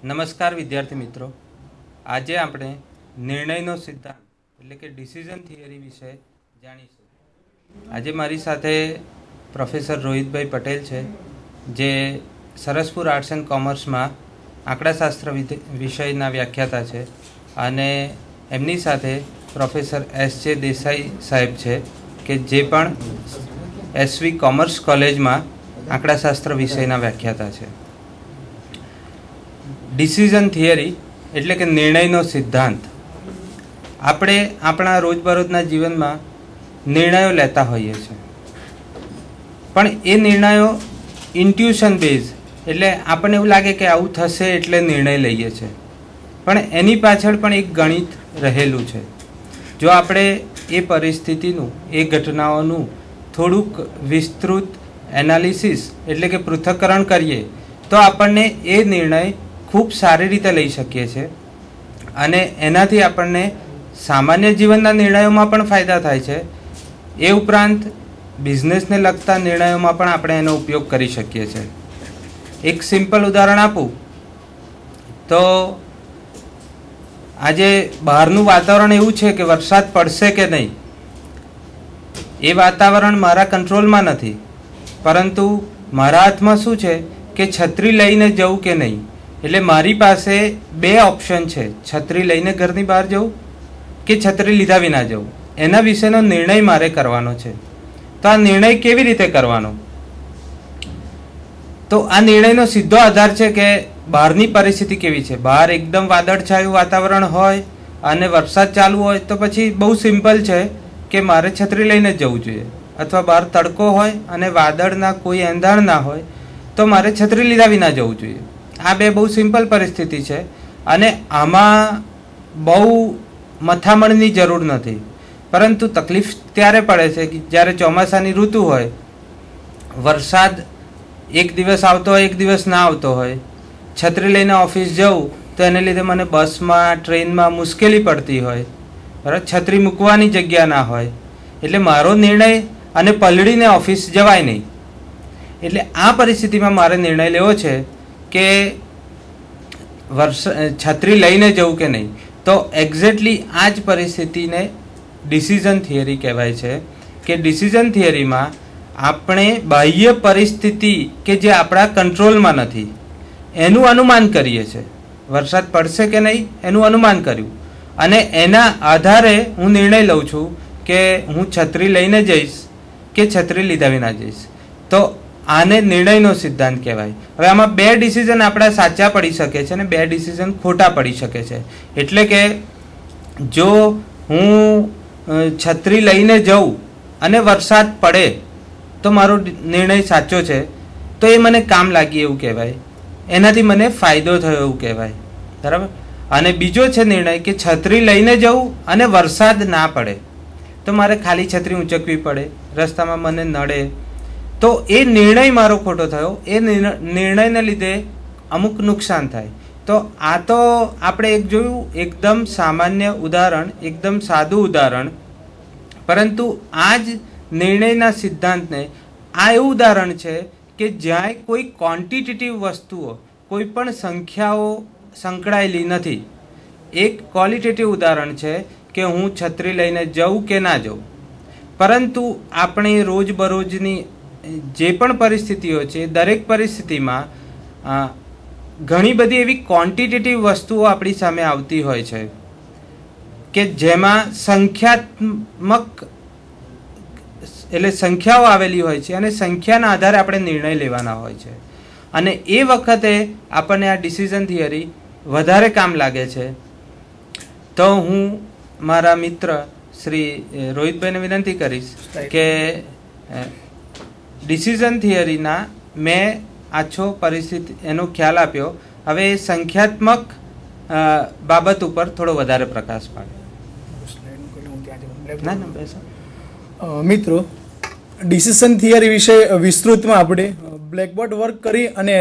નમસ્કાર વિદ્યાર્થી મિત્રો, આજે આપણે નિર્ણયનો સિદ્ધાંત એટલે કે ડિસિઝન થિયરી વિશે જાણીશું. આજે મારી સાથે પ્રોફેસર રોહિતભાઈ પટેલ છે, જે સરસપુર આર્ટ્સ એન્ડ કોમર્સમાં આંકડાશાસ્ત્ર વિષયના વ્યાખ્યાતા છે, અને એમની સાથે પ્રોફેસર એસ.જે. દેસાઈ સાહેબ છે, કે જે પણ એસવી કોમર્સ કોલેજમાં આંકડાશાસ્ત્ર વિષયના વ્યાખ્યાતા છે. ડિસિઝન થિયરી એટલે કે નિર્ણયનો સિદ્ધાંત. આપણે આપણા રોજબરોજના જીવનમાં નિર્ણયો લેતા હોઈએ છીએ, પણ એ નિર્ણયો ઇન્ટ્યુશન બેઝ, એટલે આપણને એવું લાગે કે આવું થશે એટલે નિર્ણય લઈએ છીએ, પણ એની પાછળ પણ એક ગણિત રહેલું છે. જો આપણે એ પરિસ્થિતિનું, એ ઘટનાઓનું થોડુંક વિસ્તૃત એનાલિસિસ એટલે કે પૃથ્થકરણ કરીએ તો આપણને એ નિર્ણય ખૂબ સારી રીતે લઈ શકીએ છીએ, અને એનાથી આપણને સામાન્ય જીવનના નિર્ણયોમાં પણ ફાયદા થાય છે. એ ઉપરાંત બિઝનેસને લગતા નિર્ણયોમાં પણ આપણે એનો ઉપયોગ કરી શકીએ છીએ. એક સિમ્પલ ઉદાહરણ આપું તો, આજે બહારનું વાતાવરણ એવું છે કે વરસાદ પડશે કે નહીં, એ વાતાવરણ મારા કંટ્રોલમાં નથી, પરંતુ મારા હાથમાં શું છે કે છત્રી લઈને જવું કે નહીં. એટલે મારી પાસે બે ઓપ્શન છે: છત્રી લઈને ઘરની બહાર જવું કે છત્રી લીધા વિના જવું. એના વિશેનો નિર્ણય મારે કરવાનો છે. તો આ નિર્ણય કેવી રીતે કરવાનો? તો આ નિર્ણયનો સીધો આધાર છે કે બહારની પરિસ્થિતિ કેવી છે. બહાર એકદમ વાદળછાયું વાતાવરણ હોય અને વરસાદ ચાલુ હોય તો પછી બહુ સિમ્પલ છે કે મારે છત્રી લઈને જ જવું જોઈએ, અથવા બહાર તડકો હોય અને વાદળના કોઈ એંધાણ ના હોય તો મારે છત્રી લીધા વિના જવું જોઈએ. આ બે બહુ સિમ્પલ પરિસ્થિતિ છે, અને આમાં બહુ મથામણની જરૂર નથી. પરંતુ તકલીફ ત્યારે પડે છે કે જ્યારે ચોમાસાની ઋતુ હોય, વરસાદ એક દિવસ આવતો હોય, એક દિવસ ના આવતો હોય. છત્રી લઈને ઓફિસ જવું તો એને લીધે મને બસમાં, ટ્રેનમાં મુશ્કેલી પડતી હોય, બરાબર, છત્રી મૂકવાની જગ્યા ના હોય. એટલે મારો નિર્ણય, અને પલળીને ઓફિસ જવાય નહીં. એટલે આ પરિસ્થિતિમાં મારે નિર્ણય લેવો છે કે છત્રી લઈને જવું કે નહીં. તો એક્ઝેક્ટલી આ જ પરિસ્થિતિને ડિસિઝન થિયરી કહેવાય છે. કે ડિસિઝન થિયરીમાં આપણે બાહ્ય પરિસ્થિતિ કે જે આપણા કંટ્રોલમાં નથી એનું અનુમાન કરીએ છીએ. વરસાદ પડશે કે નહીં એનું અનુમાન કર્યું, અને એના આધારે હું નિર્ણય લઉં છું કે હું છત્રી લઈને જઈશ કે છત્રી લીધા વિના જઈશ. તો આને નિર્ણયનો સિદ્ધાંત કહેવાય. હવે આમાં બે ડિસિઝન આપણા સાચા પડી શકે છે અને બે ડિસિઝન ખોટા પડી શકે છે. એટલે કે જો હું છત્રી લઈને જઉં અને વરસાદ પડે તો મારો નિર્ણય સાચો છે, તો એ મને કામ લાગી એવું કહેવાય, એનાથી મને ફાયદો થયો એવું કહેવાય, બરાબર. અને બીજો છે નિર્ણય કે છત્રી લઈને જવું અને વરસાદ ના પડે તો મારે ખાલી છત્રી ઊંચકવી પડે, રસ્તામાં મને નડે, તો એ નિર્ણય મારો ખોટો થયો. એ નિર્ણયને લીધે અમુક નુકસાન થાય. તો આ તો આપણે એક જોયું, એકદમ સામાન્ય ઉદાહરણ, એકદમ સાદું ઉદાહરણ, પરંતુ આ જ નિર્ણયના સિદ્ધાંતને, આ એવું ઉદાહરણ છે કે જ્યાં કોઈ ક્વોન્ટિટેટિવ વસ્તુઓ, કોઈ પણ સંખ્યાઓ સંકળાયેલી નથી. એક ક્વોલિટેટિવ ઉદાહરણ છે કે હું છત્રી લઈને જઉં કે ના જઉં. પરંતુ આપણે રોજબરોજની જે પણ પરિસ્થિતિઓ છે, દરેક પરિસ્થિતિમાં ઘણી બધી એવી ક્વોન્ટિટેટિવ વસ્તુઓ આપણી સામે આવતી હોય છે કે જેમાં સંખ્યાત્મક, એટલે સંખ્યાઓ આવેલી હોય છે, અને સંખ્યાના આધારે આપણે નિર્ણય લેવાના હોય છે. અને એ વખતે આપણને આ ડિસિઝન થિયરી વધારે કામ લાગે છે. તો હું મારા મિત્ર શ્રી રોહિતભાઈને વિનંતી કરીશ કે ડિસિઝન થિયરીના મેં આછો પરિસ્થિતિ એનો ખ્યાલ આપ્યો, હવે સંખ્યાત્મક બાબત ઉપર થોડો વધારે પ્રકાશ પાડે. મિત્રો, ડિસિઝન થિયરી વિશે વિસ્તૃતમાં આપણે બ્લેકબોર્ડ વર્ક કરી અને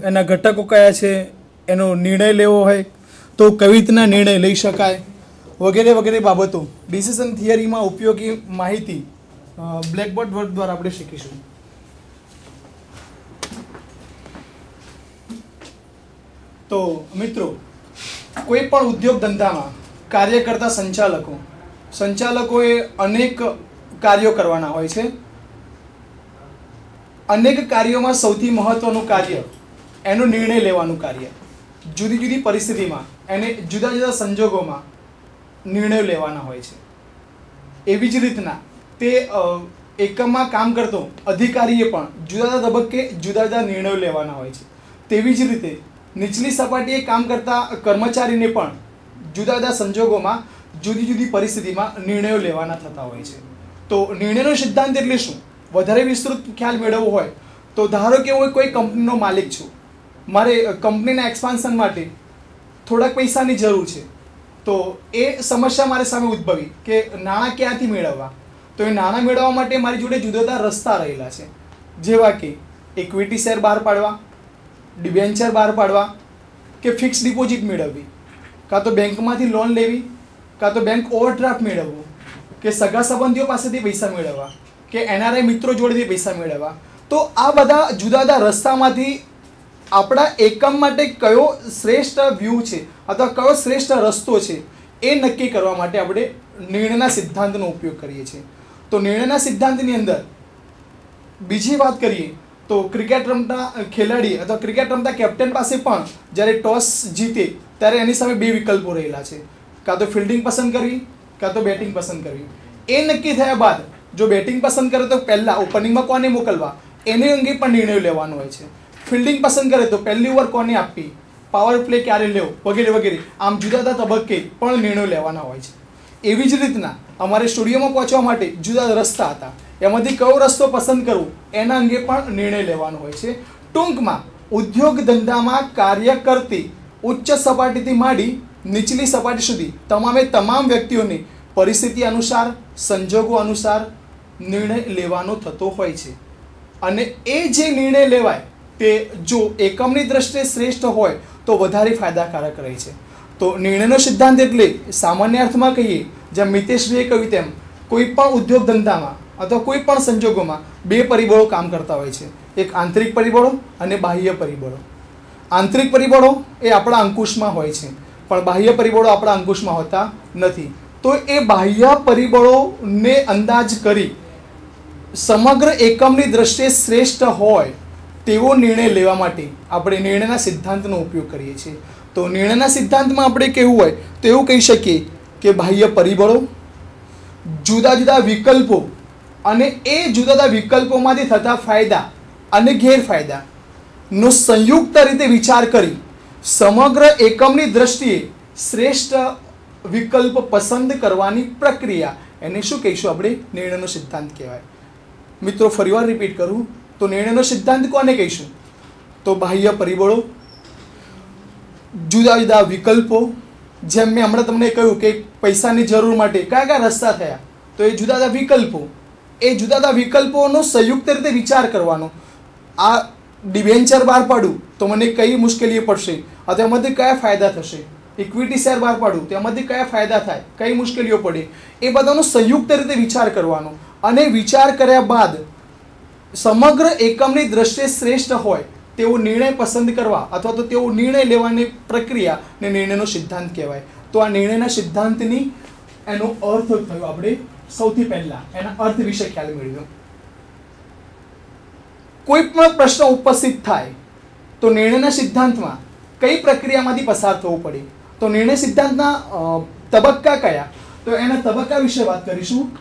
એના ઘટકો કયા છે, એનો નિર્ણય લેવો હોય તો કેવી રીતના નિર્ણય લઈ શકાય, વગેરે વગેરે બાબતો ડિસિઝન થિયરીમાં ઉપયોગી માહિતી બ્લેકબોર્ડ વર્ક દ્વારા આપણે શીખીશું. તો મિત્રો, કોઈ પણ ઉદ્યોગ ધંધામાં કાર્ય કરતા સંચાલકોએ અનેક કાર્યો કરવાના હોય છે. અનેક કાર્યોમાં સૌથી મહત્વનું કાર્ય એનો નિર્ણય લેવાનું કાર્ય. જુદી જુદી પરિસ્થિતિમાં એને જુદા જુદા સંજોગોમાં નિર્ણયો લેવાના હોય છે. એવી જ રીતના તે એકમમાં કામ કરતો અધિકારીએ પણ જુદા જુદા તબક્કે જુદા જુદા નિર્ણયો લેવાના હોય છે. તેવી જ રીતે નીચલી સપાટીએ કામ કરતા કર્મચારીને પણ જુદા જુદા સંજોગોમાં જુદી જુદી પરિસ્થિતિમાં નિર્ણયો લેવાના થતા હોય છે. તો નિર્ણયનો સિદ્ધાંત એટલે શું? વધારે વિસ્તૃત ખ્યાલ મેળવવો હોય તો ધારો કે હું કોઈ કંપનીનો માલિક છું, મારે કંપનીના એક્સપાન્શન માટે થોડાક પૈસાની જરૂર છે. તો એ સમસ્યા મારી સામે ઉદ્ભવી કે નાણાં ક્યાંથી મેળવવા. તો એ નાણાં મેળવવા માટે મારી જોડે જુદા જુદા રસ્તા રહેલા છે, જેવા કે ઇક્વિટી શેર બહાર પાડવા, ડિબેન્ચર બહાર પાડવા, કે ફિક્સ ડિપોઝિટ મેળવવી, કાં તો બેંકમાંથી લોન લેવી, કાં તો બેંક ઓવરડ્રાફ્ટ મેળવવું, કે સગા સંબંધીઓ પાસેથી પૈસા મેળવવા, કે એનઆરઆઈ મિત્રો જોડેથી પૈસા મેળવવા. તો આ બધા જુદા જુદા રસ્તામાંથી આપણા એકમ માટે કયો શ્રેષ્ઠ વ્યૂ છે અથવા કયો શ્રેષ્ઠ રસ્તો છે એ નક્કી કરવા માટે આપણે નિર્ણયના સિદ્ધાંતનો ઉપયોગ કરીએ છીએ. તો નિર્ણયના સિદ્ધાંતની અંદર બીજી વાત કરીએ તો ક્રિકેટ રમતા ખેલાડી અથવા ક્રિકેટ રમતા કેપ્ટન પાસે પણ જ્યારે ટોસ જીતે ત્યારે એની સામે બે વિકલ્પો રહેલા છે, કાં તો ફિલ્ડિંગ પસંદ કરવી, કાં તો બેટિંગ પસંદ કરવી. એ નક્કી થયા બાદ જો બેટિંગ પસંદ કરે તો પહેલાં ઓપનિંગમાં કોને મોકલવા એને અંગે પણ નિર્ણય લેવાનો હોય છે. ફિલ્ડિંગ પસંદ કરે તો પહેલી ઓવર કોને આપવી, પાવર પ્લે ક્યારે લેવો, વગેરે વગેરે. આમ જુદા જુદા તબક્કે પણ નિર્ણયો લેવાના હોય છે. એવી જ રીતના અમારે સ્ટુડિયોમાં પહોંચવા માટે જુદા રસ્તા હતા, એમાંથી કયો રસ્તો પસંદ કરવો એના અંગે પણ નિર્ણય લેવાનો હોય છે. ટૂંકમાં ઉદ્યોગ ધંધામાં કાર્ય કરતી ઉચ્ચ સપાટીથી માંડી નીચલી સપાટી સુધી તમામ વ્યક્તિઓને પરિસ્થિતિ અનુસાર, સંજોગો અનુસાર નિર્ણય લેવાનો થતો હોય છે. અને એ જે નિર્ણય લેવાય તે જો એકમની દ્રષ્ટિએ શ્રેષ્ઠ હોય તો વધારે ફાયદાકારક રહે છે. તો નિર્ણયનો સિદ્ધાંત એટલે સામાન્ય અર્થમાં કહીએ, જેમ મિતેશભાઈએ કહ્યું તેમ, કોઈ પણ ઉદ્યોગ ધંધામાં અથવા કોઈ પણ સંજોગોમાં બે પરિબળો કામ કરતા હોય છે. એક આંતરિક પરિબળો અને બાહ્ય પરિબળો. આંતરિક પરિબળો એ આપણા અંકુશમાં હોય છે, પણ બાહ્ય પરિબળો આપણા અંકુશમાં હોતા નથી. તો એ બાહ્ય પરિબળોને અંદાજ કરી સમગ્ર એકમની દ્રષ્ટિએ શ્રેષ્ઠ હોય તેવો નિર્ણય લેવા માટે આપણે નિર્ણયના સિદ્ધાંતનો ઉપયોગ કરીએ છીએ. તો નિર્ણયના સિદ્ધાંતમાં આપણે કહેવું હોય તો એવું કહી શકીએ કે બાહ્ય પરિબળો, જુદા જુદા વિકલ્પો અને એ જુદા જુદા વિકલ્પોમાંથી થતા ફાયદા અને ગેરફાયદાનો સંયુક્ત રીતે વિચાર કરી સમગ્ર એકમની દ્રષ્ટિએ શ્રેષ્ઠ વિકલ્પ પસંદ કરવાની પ્રક્રિયા, એને શું કહીશું આપણે? નિર્ણયનો સિદ્ધાંત કહેવાય. મિત્રો, ફરીવાર રિપીટ કરું તો નિર્ણયનો સિદ્ધાંત કોને કહીશું? તો બાહ્ય પરિબળો, જુદા જુદા વિકલ્પો, જેમ મેં હમણાં તમને કહ્યું કે પૈસાની જરૂર માટે કયા કયા રસ્તા થયા, તો એ જુદા જુદા વિકલ્પો, એ જુદા જુદા વિકલ્પોનો સંયુક્ત રીતે વિચાર કરવાનો. આ ડિબેન્ચર બહાર પાડું તો મને કઈ મુશ્કેલીઓ પડશે અથવા એમાંથી કયા ફાયદા થશે, ઇક્વિટી શેર બહાર પાડું તો એમાંથી કયા ફાયદા થાય, કઈ મુશ્કેલીઓ પડે, એ બધાનો સંયુક્ત રીતે વિચાર કરવાનો. અને વિચાર કર્યા બાદ સમગ્ર એકમની દ્રષ્ટિએ શ્રેષ્ઠ હોય તેવો નિર્ણય પસંદ કરવા અથવા તો તેવો નિર્ણય લેવાની પ્રક્રિયાને નિર્ણયનો સિદ્ધાંત કહેવાય. તો આ નિર્ણયના સિદ્ધાંતની એનો અર્થ થયો. આપણે સૌથી પહેલા એના અર્થ વિશે ખ્યાલ મેળવ્યો. કોઈ પણ પ્રશ્ન ઉપસ્થિત થાય તો નિર્ણયના સિદ્ધાંતમાં કઈ પ્રક્રિયામાંથી પસાર થવું પડે, તો નિર્ણય સિદ્ધાંતના તબક્કા કયા, તો એના તબક્કા વિશે વાત કરીશું.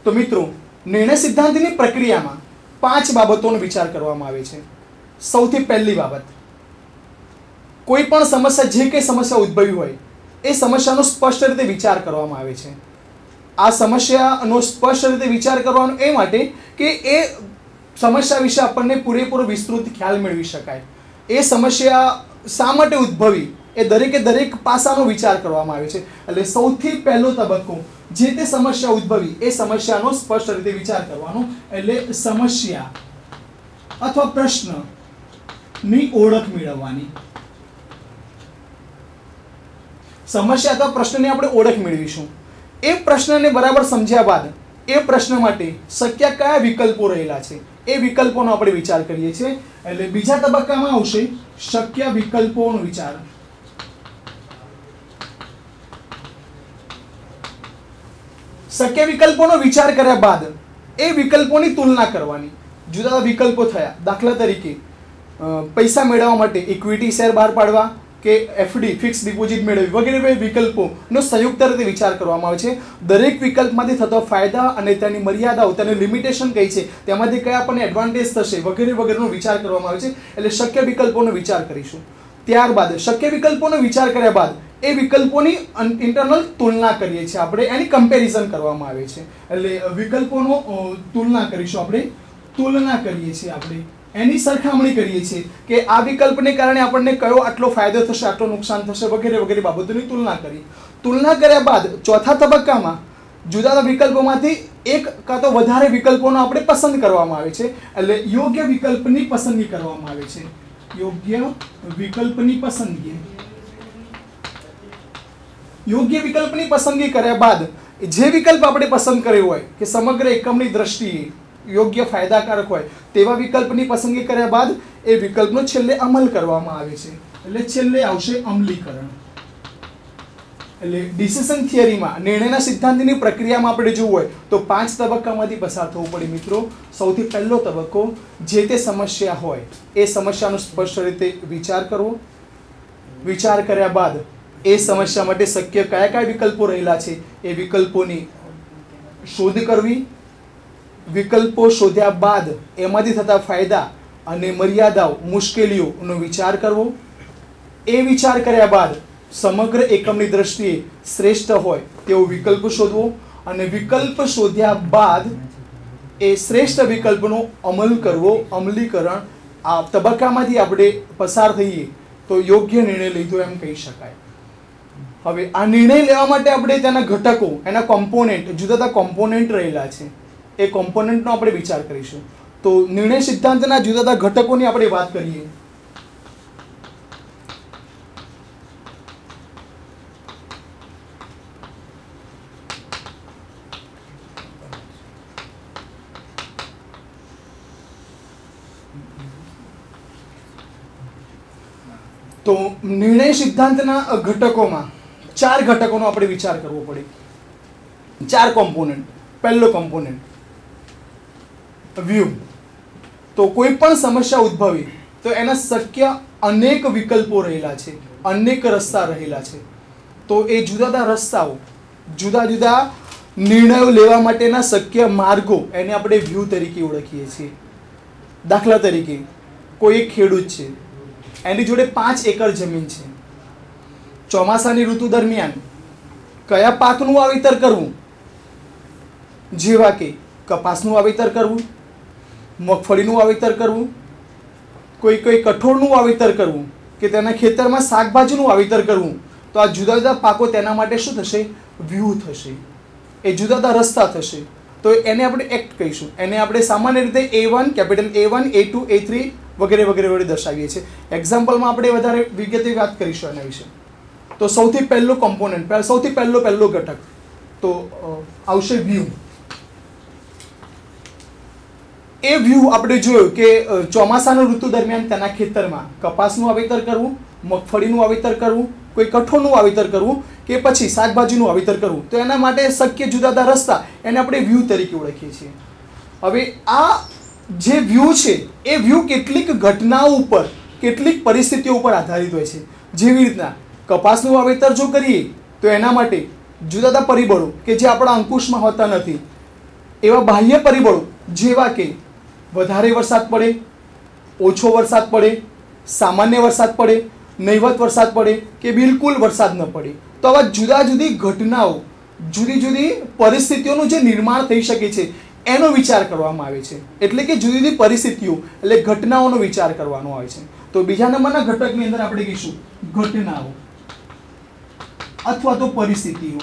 તો મિત્રો, નિર્ણય સિદ્ધાંતની પ્રક્રિયામાં 5 બાબતોનો વિચાર કરવામાં આવે છે. સૌથી પહેલી બાબત, કોઈ પણ સમસ્યા, જે કંઈ સમસ્યા ઉદ્ભવી હોય એ સમસ્યાનો સ્પષ્ટ રીતે વિચાર કરવામાં આવે છે. આ સમસ્યાનો સ્પષ્ટ રીતે વિચાર કરવાનો એ માટે કે એ સમસ્યા વિશે આપણને પૂરેપૂરો વિસ્તૃત ખ્યાલ મેળવી શકાય. એ સમસ્યા શા માટે ઉદ્ભવી એ દરેક પાસાનો વિચાર કરવામાં આવે છે. એટલે સૌથી પહેલો તબક્કો, જે તે સમસ્યા ઉદ્ભવી એ સમસ્યાનો સ્પષ્ટ રીતે વિચાર કરવાનો, એટલે સમસ્યા અથવા પ્રશ્નની ઓળખ મેળવવાની. સમસ્યા અથવા પ્રશ્નની આપણે ઓળખ મેળવીશું. એ પ્રશ્નને બરાબર સમજ્યા બાદ એ પ્રશ્ન માટે શક્ય કયા વિકલ્પો રહેલા છે એ વિકલ્પોનો આપણે વિચાર કરીએ છીએ. એટલે બીજા તબક્કામાં આવશે શક્ય વિકલ્પોનો વિચાર. શક્ય વિકલ્પોનો વિચાર કર્યા બાદ એ વિકલ્પોની તુલના કરવાની. જુદા જુદા વિકલ્પો થયા. દાખલા તરીકે પૈસા મેળવવા માટે ઇક્વિટી શેર બહાર પાડવા કે એફડી ફિક્સ ડિપોઝિટ મેળવવી વગેરે વિકલ્પોનો સંયુક્ત રીતે વિચાર કરવામાં આવે છે. દરેક વિકલ્પમાંથી થતો ફાયદા અને તેની મર્યાદાઓ, તેની લિમિટેશન કઈ છે, તેમાંથી કયા આપણને એડવાન્ટેજ થશે વગેરે વગેરેનો વિચાર કરવામાં આવે છે. એટલે શક્ય વિકલ્પોનો વિચાર કરીશું. ત્યારબાદ શક્ય વિકલ્પોનો વિચાર કર્યા બાદ એ વિકલ્પોની ઇન્ટરનલ તુલના કરીએ છીએ આપણે, એની કમ્પેરિઝન કરવામાં આવે છે. એટલે વિકલ્પોનો તુલના કરીશું આપણે, તુલના કરીએ છીએ આપણે, એની સરખામણી કરીએ છીએ કે આ વિકલ્પને કારણે આપણને કયો આટલો ફાયદો થશે, આટલો નુકસાન થશે વગેરે વગેરે બાબતોની તુલના કરી. તુલના કર્યા બાદ ચોથા તબક્કામાં જુદા જુદા વિકલ્પોમાંથી એક કાં તો વધારે વિકલ્પોનો આપણે પસંદ કરવામાં આવે છે. એટલે યોગ્ય વિકલ્પની પસંદગી કરવામાં આવે છે. યોગ્ય વિકલ્પની પસંદગી. યોગ્ય વિકલ્પની પસંદગી કર્યા બાદ જે વિકલ્પ આપણે પસંદ કર્યો હોય કે સમગ્ર એકમની દ્રષ્ટિએ યોગ્ય ફાયદાકારક હોય તેવા વિકલ્પની પસંદગી કર્યા બાદ એ વિકલ્પનો છેલ્લે અમલ કરવામાં આવે છે. એટલે છેલ્લે આવશે અમલીકરણ. એટલે ડિસિઝન થિયરીમાં નિર્ણયના સિદ્ધાંતની પ્રક્રિયામાં આપણે જોવું હોય તો 5 તબક્કામાંથી પસાર થવું પડે મિત્રો. સૌથી પહેલો તબક્કો જે તે સમસ્યા હોય એ સમસ્યાનો સ્પષ્ટ રીતે વિચાર કરવો. વિચાર કર્યા બાદ એ સમસ્યા માટે શક્ય કયા કયા વિકલ્પો રહેલા છે એ વિકલ્પોની શોધ કરવી. વિકલ્પો શોધ્યા બાદ એમાંથી થતા ફાયદા અને મર્યાદાઓ, મુશ્કેલીઓનો વિચાર કરવો. એ વિચાર કર્યા બાદ સમગ્ર એકમની દ્રષ્ટિએ શ્રેષ્ઠ હોય તેવો વિકલ્પ શોધવો અને વિકલ્પ શોધ્યા બાદ એ શ્રેષ્ઠ વિકલ્પનો અમલ કરવો. અમલીકરણ. આ તબક્કામાંથી આપણે પસાર થઈએ તો યોગ્ય નિર્ણય લીધો એમ કહી શકાય. હવે આ નિર્ણય લેવા માટે આપણે તેના ઘટકો, એના કોમ્પોનેન્ટ, જુદા જુદા કોમ્પોનેન્ટ રહેલા છે એ કોમ્પોનેન્ટનો આપણે વિચાર કરીશું. તો નિર્ણય સિદ્ધાંતના જુદા જુદા ઘટકોની આપણે વાત કરીએ. તો નિર્ણય સિદ્ધાંતના ઘટકોમાં 4 ઘટકોનો આપણે વિચાર કરવો પડે. 4 કોમ્પોનેન્ટ. પહેલો કોમ્પોનેન્ટ વ્યૂ. તો કોઈ પણ સમસ્યા ઉદ્ભવી તો એના શક્ય અનેક વિકલ્પો રહેલા છે, અનેક રસ્તા રહેલા છે. તો એ જુદા જુદા રસ્તાઓ, જુદા જુદા નિર્ણયો લેવા માટેના શક્ય માર્ગો એને આપણે વ્યૂ તરીકે ઓળખીએ છીએ. દાખલા તરીકે કોઈ એક ખેડૂત છે, એની જોડે 5 એકર જમીન છે. ચોમાસાની ઋતુ દરમિયાન કયા પાકનું વાવેતર કરવું, જેવા કે કપાસનું વાવેતર કરવું, મગફળીનું વાવેતર કરવું, કોઈ કઠોળનું વાવેતર કરવું કે તેના ખેતરમાં શાકભાજીનું વાવેતર કરવું. તો આ જુદા જુદા પાકો તેના માટે શું થશે? વ્યૂહ થશે. એ જુદા જુદા રસ્તા થશે. તો એને આપણે એક્ટ કહીશું. એને આપણે સામાન્ય રીતે A1, capital A1, A2, A3 વગેરે વગેરે વડે દર્શાવીએ છીએ. એક્ઝામ્પલમાં આપણે વધારે વિગતે વાત કરીશું એના વિશે. તો સૌથી પહેલો કોમ્પોનન્ટ, સૌથી પહેલો ઘટક તો આવશે વ્યૂ. એ વ્યૂ આપણે જોયું કે ચોમાસાનું ઋતુ દરમિયાન તેના ખેતરમાં કપાસનું વાવેતર કરવું, મગફળીનું વાવેતર કરવું, કોઈ કઠોળનું વાવેતર કરવું કે પછી શાકભાજીનું વાવેતર કરવું. તો એના માટે શક્ય જુદા જુદા રસ્તા એને આપણે વ્યૂ તરીકે ઓળખીએ છીએ. હવે આ જે વ્યૂ છે એ વ્યૂ કેટલીક ઘટનાઓ ઉપર, કેટલીક પરિસ્થિતિઓ ઉપર આધારિત હોય છે. જેવી રીતના કપાસનું વાવેતર જો કરીએ તો એના માટે જુદા જુદા પરિબળો કે જે આપણા અંકુશમાં હોતા નથી, એવા બાહ્ય પરિબળો જેવા કે વધારે વરસાદ પડે, ઓછો વરસાદ પડે, સામાન્ય વરસાદ પડે, નહિવત વરસાદ પડે કે બિલકુલ વરસાદ ન પડે. તો આવા જુદા જુદી ઘટનાઓ, જુદી જુદી પરિસ્થિતિઓનું જે નિર્માણ થઈ શકે છે એનો વિચાર કરવામાં આવે છે. એટલે કે જુદી જુદી પરિસ્થિતિઓ એટલે ઘટનાઓનો વિચાર કરવાનો આવે છે. તો બીજા નંબરના ઘટકની અંદર આપણે કહીશું ઘટનાઓ અથવા તો પરિસ્થિતિઓ.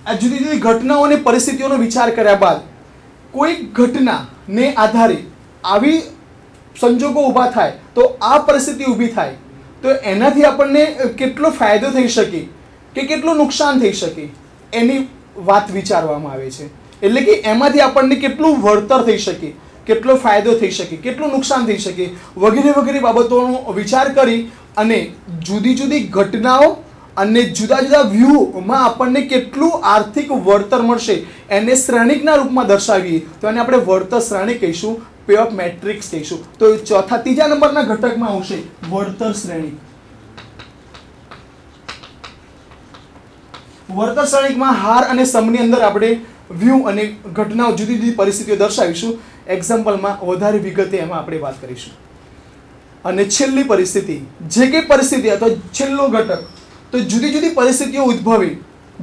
આ જુદી જુદી ઘટનાઓ અને પરિસ્થિતિઓનો વિચાર કર્યા બાદ કોઈ ઘટનાને આધારે આવી સંજોગો ઊભા થાય, તો આ પરિસ્થિતિ ઊભી થાય તો એનાથી આપણને કેટલો ફાયદો થઈ શકે કે કેટલું નુકસાન થઈ શકે એની વાત વિચારવામાં આવે છે. એટલે કે એમાંથી આપણને કેટલું વળતર થઈ શકે, કેટલો ફાયદો થઈ શકે, કેટલું નુકસાન થઈ શકે વગેરે વગેરે બાબતોનો વિચાર કરી અને જુદી જુદી ઘટનાઓ અને જુદા જુદા વ્યૂમાં આપણને કેટલું આર્થિક વળતર મળશે એને શ્રેણિકના રૂપમાં દર્શાવીએ તો એને આપણે વળતર શ્રેણિક કહીશું, પે ઓફ મેટ્રિક્સ કહીશું. તો ત્રીજા નંબરના ઘટકમાં આવશે વળતર શ્રેણિક. વળતર શ્રેણિકમાં હાર અને સમની અંદર આપણે વ્યૂ અને ઘટનાઓ જુદી જુદી પરિસ્થિતિઓ દર્શાવીશું. એક્ઝામ્પલમાં વધારે વિગતે એમાં આપણે વાત કરીશું. અને છેલ્લી પરિસ્થિતિ, જે કંઈ પરિસ્થિતિ અથવા છેલ્લો ઘટક, તો જુદી જુદી પરિસ્થિતિઓ ઉદ્ભવે,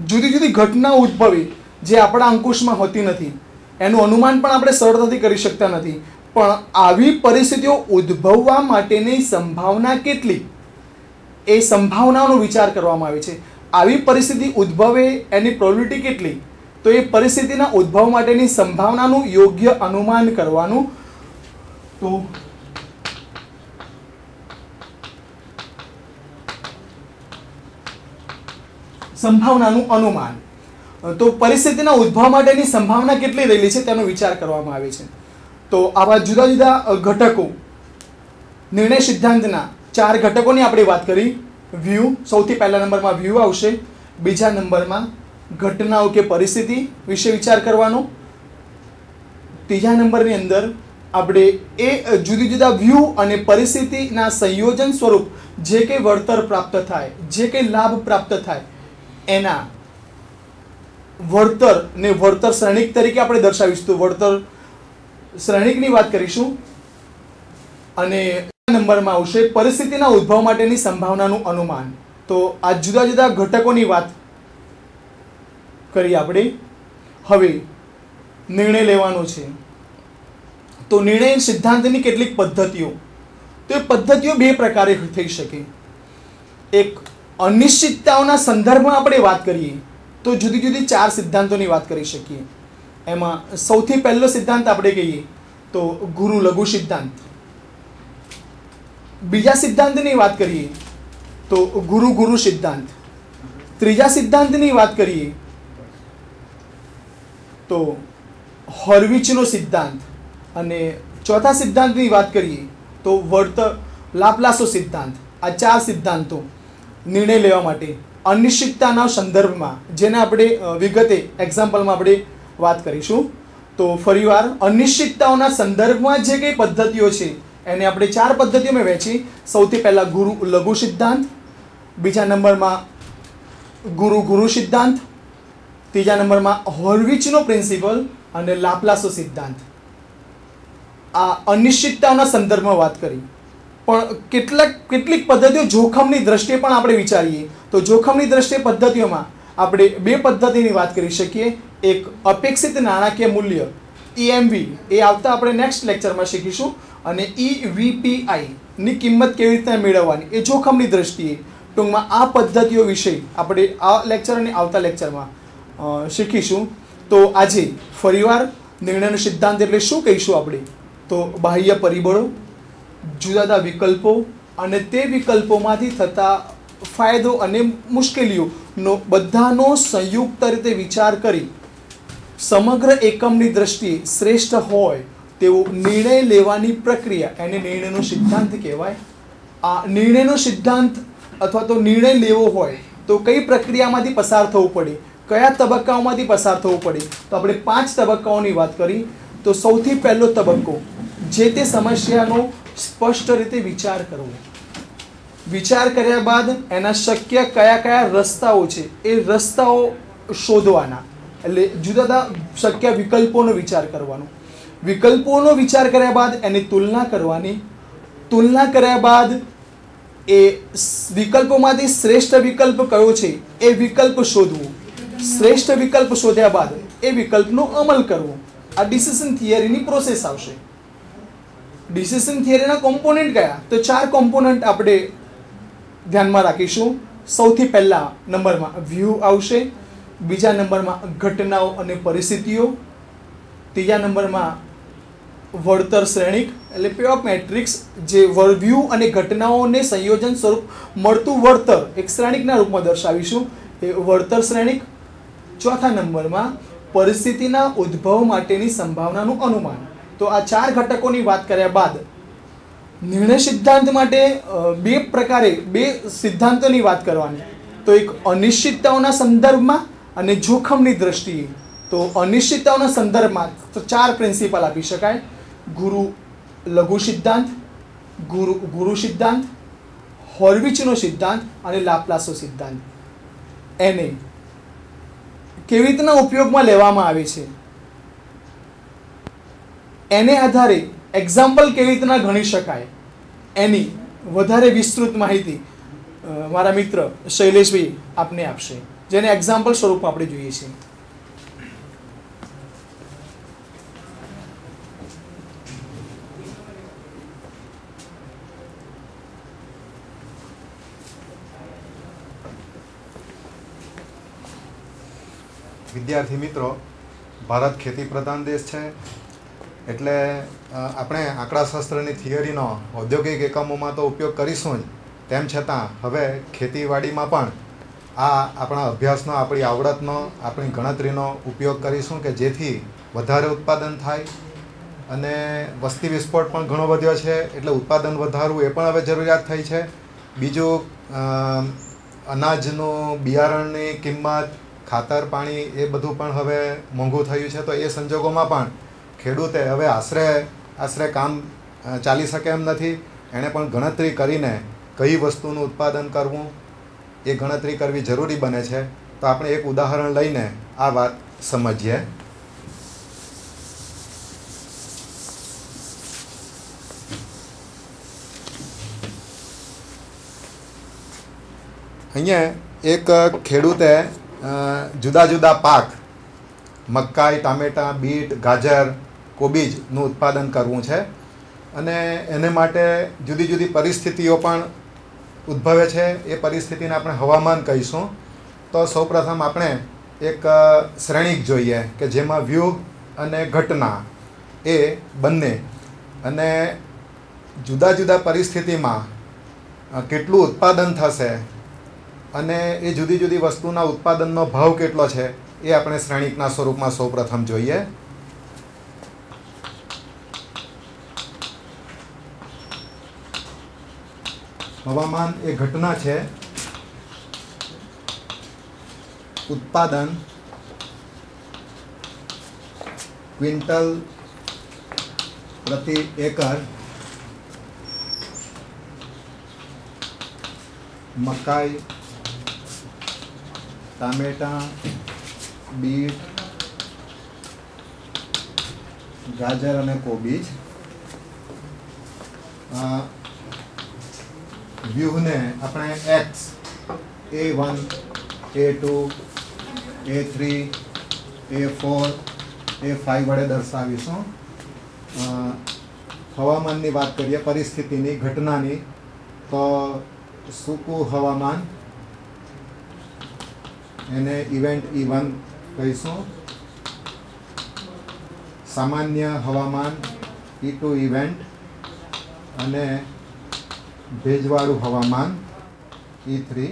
જુદી જુદી ઘટનાઓ ઉદ્ભવે જે આપણા અંકુશમાં હોતી નથી, એનું અનુમાન પણ આપણે સરળતાથી કરી શકતા નથી. પણ આવી પરિસ્થિતિઓ ઉદ્ભવવા માટેની સંભાવના કેટલી એ સંભાવનાઓનો વિચાર કરવામાં આવે છે. આવી પરિસ્થિતિ ઉદ્ભવે એની પ્રોબેબિલિટી કેટલી, તો એ પરિસ્થિતિના ઉદ્ભવ માટેની સંભાવનાનું યોગ્ય અનુમાન કરવાનું. તો સંભાવનાનું અનુમાન, તો પરિસ્થિતિના ઉદ્ભવ માટેની સંભાવના કેટલી રહેલી છે તેનો વિચાર કરવામાં આવે છે. તો આવા જુદા જુદા ઘટકો, નિર્ણય સિદ્ધાંતના 4 ઘટકોની આપણે વાત કરી. વ્યૂ, સૌથી પહેલા નંબરમાં વ્યૂ આવશે. બીજા નંબરમાં ઘટનાઓ કે પરિસ્થિતિ વિશે વિચાર કરવાનો. ત્રીજા નંબરની અંદર આપણે એ જુદી જુદા વ્યૂ અને પરિસ્થિતિના સંયોજન સ્વરૂપ જે કંઈ વળતર પ્રાપ્ત થાય, જે કંઈ લાભ પ્રાપ્ત થાય એના વળતર ને વળતર શ્રેણિક તરીકે આપણે દર્શાવીશું. તો વળતર શ્રેણિકની વાત કરીશું. અને નંબરમાં આવશે પરિસ્થિતિના ઉદ્ભવ માટેની સંભાવનાનું અનુમાન. તો આ જુદા જુદા ઘટકોની વાત કરી આપણે. હવે નિર્ણય લેવાનો છે. તો નિર્ણય સિદ્ધાંતની કેટલીક પદ્ધતિઓ, તો એ પદ્ધતિઓ 2 પ્રકારે થઈ શકે. એક અનિશ્ચિતતાઓના સંદર્ભમાં આપણે વાત કરીએ તો જુદી જુદી 4 સિદ્ધાંતોની વાત કરી શકીએ. એમાં સૌથી પહેલો સિદ્ધાંત આપણે કહીએ તો ગુરુ લઘુ સિદ્ધાંત. બીજા સિદ્ધાંતની વાત કરીએ તો ગુરુ ગુરુ સિદ્ધાંત. ત્રીજા સિદ્ધાંતની વાત કરીએ તો હોર્વિચનો સિદ્ધાંત. અને ચોથા સિદ્ધાંતની વાત કરીએ તો વળતર લાપ્લાસો સિદ્ધાંત. આ 4 સિદ્ધાંતો નિર્ણય લેવા માટે અનિશ્ચિતતાના સંદર્ભમાં, જેને આપણે વિગતે એક્ઝામ્પલમાં આપણે વાત કરીશું. તો ફરીવાર અનિશ્ચિતતાઓના સંદર્ભમાં જે કંઈ પદ્ધતિઓ છે એને આપણે 4 પદ્ધતિઓમાં વહેંચી. સૌથી પહેલા ગુરુ લઘુ સિદ્ધાંત, બીજા નંબરમાં ગુરુ ગુરુ સિદ્ધાંત, ત્રીજા નંબરમાં હોર્વિચનો પ્રિન્સિપલ અને લાપ્લાસો સિદ્ધાંત. આ અનિશ્ચિતતાઓના સંદર્ભમાં વાત કરી. પણ કેટલીક પદ્ધતિઓ જોખમની દ્રષ્ટિએ પણ આપણે વિચારીએ તો જોખમની દ્રષ્ટિએ પદ્ધતિઓમાં આપણે 2 પદ્ધતિની વાત કરી શકીએ. એક અપેક્ષિત નાણાકીય મૂલ્ય EMV, એ આવતા આપણે નેક્સ્ટ લેક્ચરમાં શીખીશું. અને EVPI ની કિંમત કેવી રીતે મેળવવાની એ જોખમની દ્રષ્ટિએ. ટૂંકમાં આ પદ્ધતિઓ વિશે આપણે આ લેક્ચર અને આવતા લેક્ચરમાં શીખીશું. તો આજે ફરીવાર નિર્ણયનો સિદ્ધાંત એટલે શું કહીશું આપણે, તો બાહ્ય પરિબળો, જુદા જુદા વિકલ્પો અને તે વિકલ્પોમાંથી થતા ફાયદો અને મુશ્કેલીઓનો બધાનો સંયુક્ત રીતે વિચાર કરી સમગ્ર એકમની દ્રષ્ટિએ શ્રેષ્ઠ હોય તેવો નિર્ણય લેવાની પ્રક્રિયા, એને નિર્ણયનો સિદ્ધાંત કહેવાય. આ નિર્ણયનો સિદ્ધાંત અથવા તો નિર્ણય લેવો હોય તો કઈ પ્રક્રિયામાંથી પસાર થવું પડે, કયા તબક્કાઓમાંથી પસાર થવું પડે, તો આપણે 5 તબક્કાઓની વાત કરી. તો સૌથી પહેલો તબક્કો જે તે સમસ્યાનો સ્પષ્ટ રીતે વિચાર કરવો. વિચાર કર્યા બાદ એના શક્ય કયા કયા રસ્તાઓ છે એ રસ્તાઓ શોધવાના. એટલે જુદા જુદા શક્ય વિકલ્પોનો વિચાર કરવાનો. વિકલ્પોનો વિચાર કર્યા બાદ એની તુલના કરવાની. તુલના કર્યા બાદ એ વિકલ્પોમાંથી શ્રેષ્ઠ વિકલ્પ કયો છે એ વિકલ્પ શોધવો. શ્રેષ્ઠ વિકલ્પ શોધ્યા બાદ એ વિકલ્પનો અમલ કરવો. આ ડિસિઝન થિયરીની પ્રોસેસ આવશે. ડિસિઝન થિયરીના કોમ્પોનન્ટ કયા, તો 4 કોમ્પોનન્ટ આપણે ધ્યાનમાં રાખીશું. સૌથી પહેલા નંબરમાં વ્યૂ આવશે, બીજા નંબરમાં ઘટનાઓ અને પરિસ્થિતિઓ, ત્રીજા નંબરમાં વળતર શ્રેણિક એટલે પે ઓફ મેટ્રિક્સ, જે વ્યૂહ અને ઘટનાઓને સંયોજન સ્વરૂપ મળતું વળતર એક શ્રેણિકના રૂપમાં દર્શાવીશું, એ વળતર શ્રેણિક. ચોથા નંબરમાં પરિસ્થિતિના ઉદ્ભવ માટેની સંભાવનાનું અનુમાન. તો આ 4 ઘટકોની વાત કર્યા બાદ નિર્ણય સિદ્ધાંત માટે બે સિદ્ધાંતોની વાત કરવાની. તો એક અનિશ્ચિતતાઓના સંદર્ભમાં અને જોખમની દ્રષ્ટિએ. તો અનિશ્ચિતતાઓના સંદર્ભમાં તો 4 પ્રિન્સિપલ આપી શકાય: ગુરુ લઘુ સિદ્ધાંત, ગુરુ સિદ્ધાંત, હોર્વિચનો સિદ્ધાંત અને લાપ્લાસનો સિદ્ધાંત. એને કેવી રીતના ઉપયોગમાં લેવામાં આવે છે, એને આધારે એક્ઝામ્પલ કેવી રીતના ગણી શકાય, એની વધારે વિસ્તૃત માહિતી મારા મિત્ર શૈલેષભાઈ આપને આપશે, જેને એક્ઝામ્પલ સ્વરૂપમાં આપણે જોઈએ છીએ. વિદ્યાર્થી મિત્રો, ભારત ખેતી પ્રધાન દેશ છે, એટલે આપણે આંકડાશાસ્ત્રની થિયરીનો ઔદ્યોગિક એકમોમાં તો ઉપયોગ કરીશું જ, તેમ છતાં હવે ખેતીવાડીમાં પણ આપણા અભ્યાસનો, આપણી આવડતનો, આપણી ગણતરીનો ઉપયોગ કરીશું કે જેથી વધારે ઉત્પાદન થાય. અને વસ્તી વિસ્ફોટ પણ ઘણો વધ્યો છે, એટલે ઉત્પાદન વધારવું એ પણ હવે જરૂરિયાત થઈ છે. બીજું, અનાજનું બિયારણની કિંમત, ખાતર, પાણી એ બધું પણ હવે મોંઘું થયું છે. તો એ સંજોગોમાં પણ ખેડૂતે હવે આશરે કામ ચાલી શકે એમ નથી. એણે પણ ગણતરી કરીને કઈ વસ્તુનું ઉત્પાદન કરવું એ ગણતરી કરવી જરૂરી બને છે. તો આપણે એક ઉદાહરણ લઈને આ વાત સમજીએ. અહીંયા એક ખેડૂતે જુદા જુદા પાક, મકાઈ, ટામેટાં, બીટ, ગાજર, કોબીજનું ઉત્પાદન કરવું છે. અને એને માટે જુદી જુદી પરિસ્થિતિઓ પણ ઉદ્ભવે છે. એ પરિસ્થિતિને આપણે હવામાન કહીશું. તો સૌપ્રથમ આપણે એક શ્રેણિક જોઈએ કે જેમાં વ્યૂહ અને ઘટના એ બંને, અને જુદા જુદા પરિસ્થિતિમાં કેટલું ઉત્પાદન થશે અને એ જુદી જુદી વસ્તુના ઉત્પાદનનો ભાવ કેટલો છે એ આપણે શ્રેણિકના સ્વરૂપમાં સૌપ્રથમ જોઈએ. હવામાન એ ઘટના છે. ઉત્પાદન ક્વિન્ટલ પ્રતિ એકર મકાઈ, ટામેટાં, બીટ, ગાજર અને કોબીજ. વ્યૂહને આપણે x, A1, A2, A3, A4, A5 વડે દર્શાવીશું. હવામાનની વાત કરીએ, પરિસ્થિતિની, ઘટનાની, તો સૂકું હવામાન એને ઇવેન્ટ E1 કહીશું. સામાન્ય હવામાન E2 ઇવેન્ટ, અને ભેજવાળું હવામાન E3.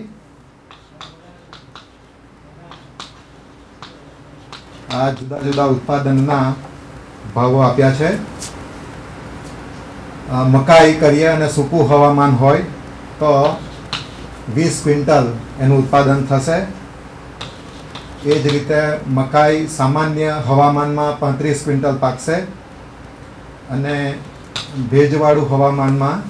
આ જુદા જુદા ઉત્પાદનના ભાવો આપ્યા છે. મકાઈ કરીએ અને સૂકું હવામાન હોય તો 20 ક્વિન્ટલ એનું ઉત્પાદન થશે. એ જ રીતે મકાઈ સામાન્ય હવામાનમાં 35 ક્વિન્ટલ પાકશે, અને ભેજવાળું હવામાનમાં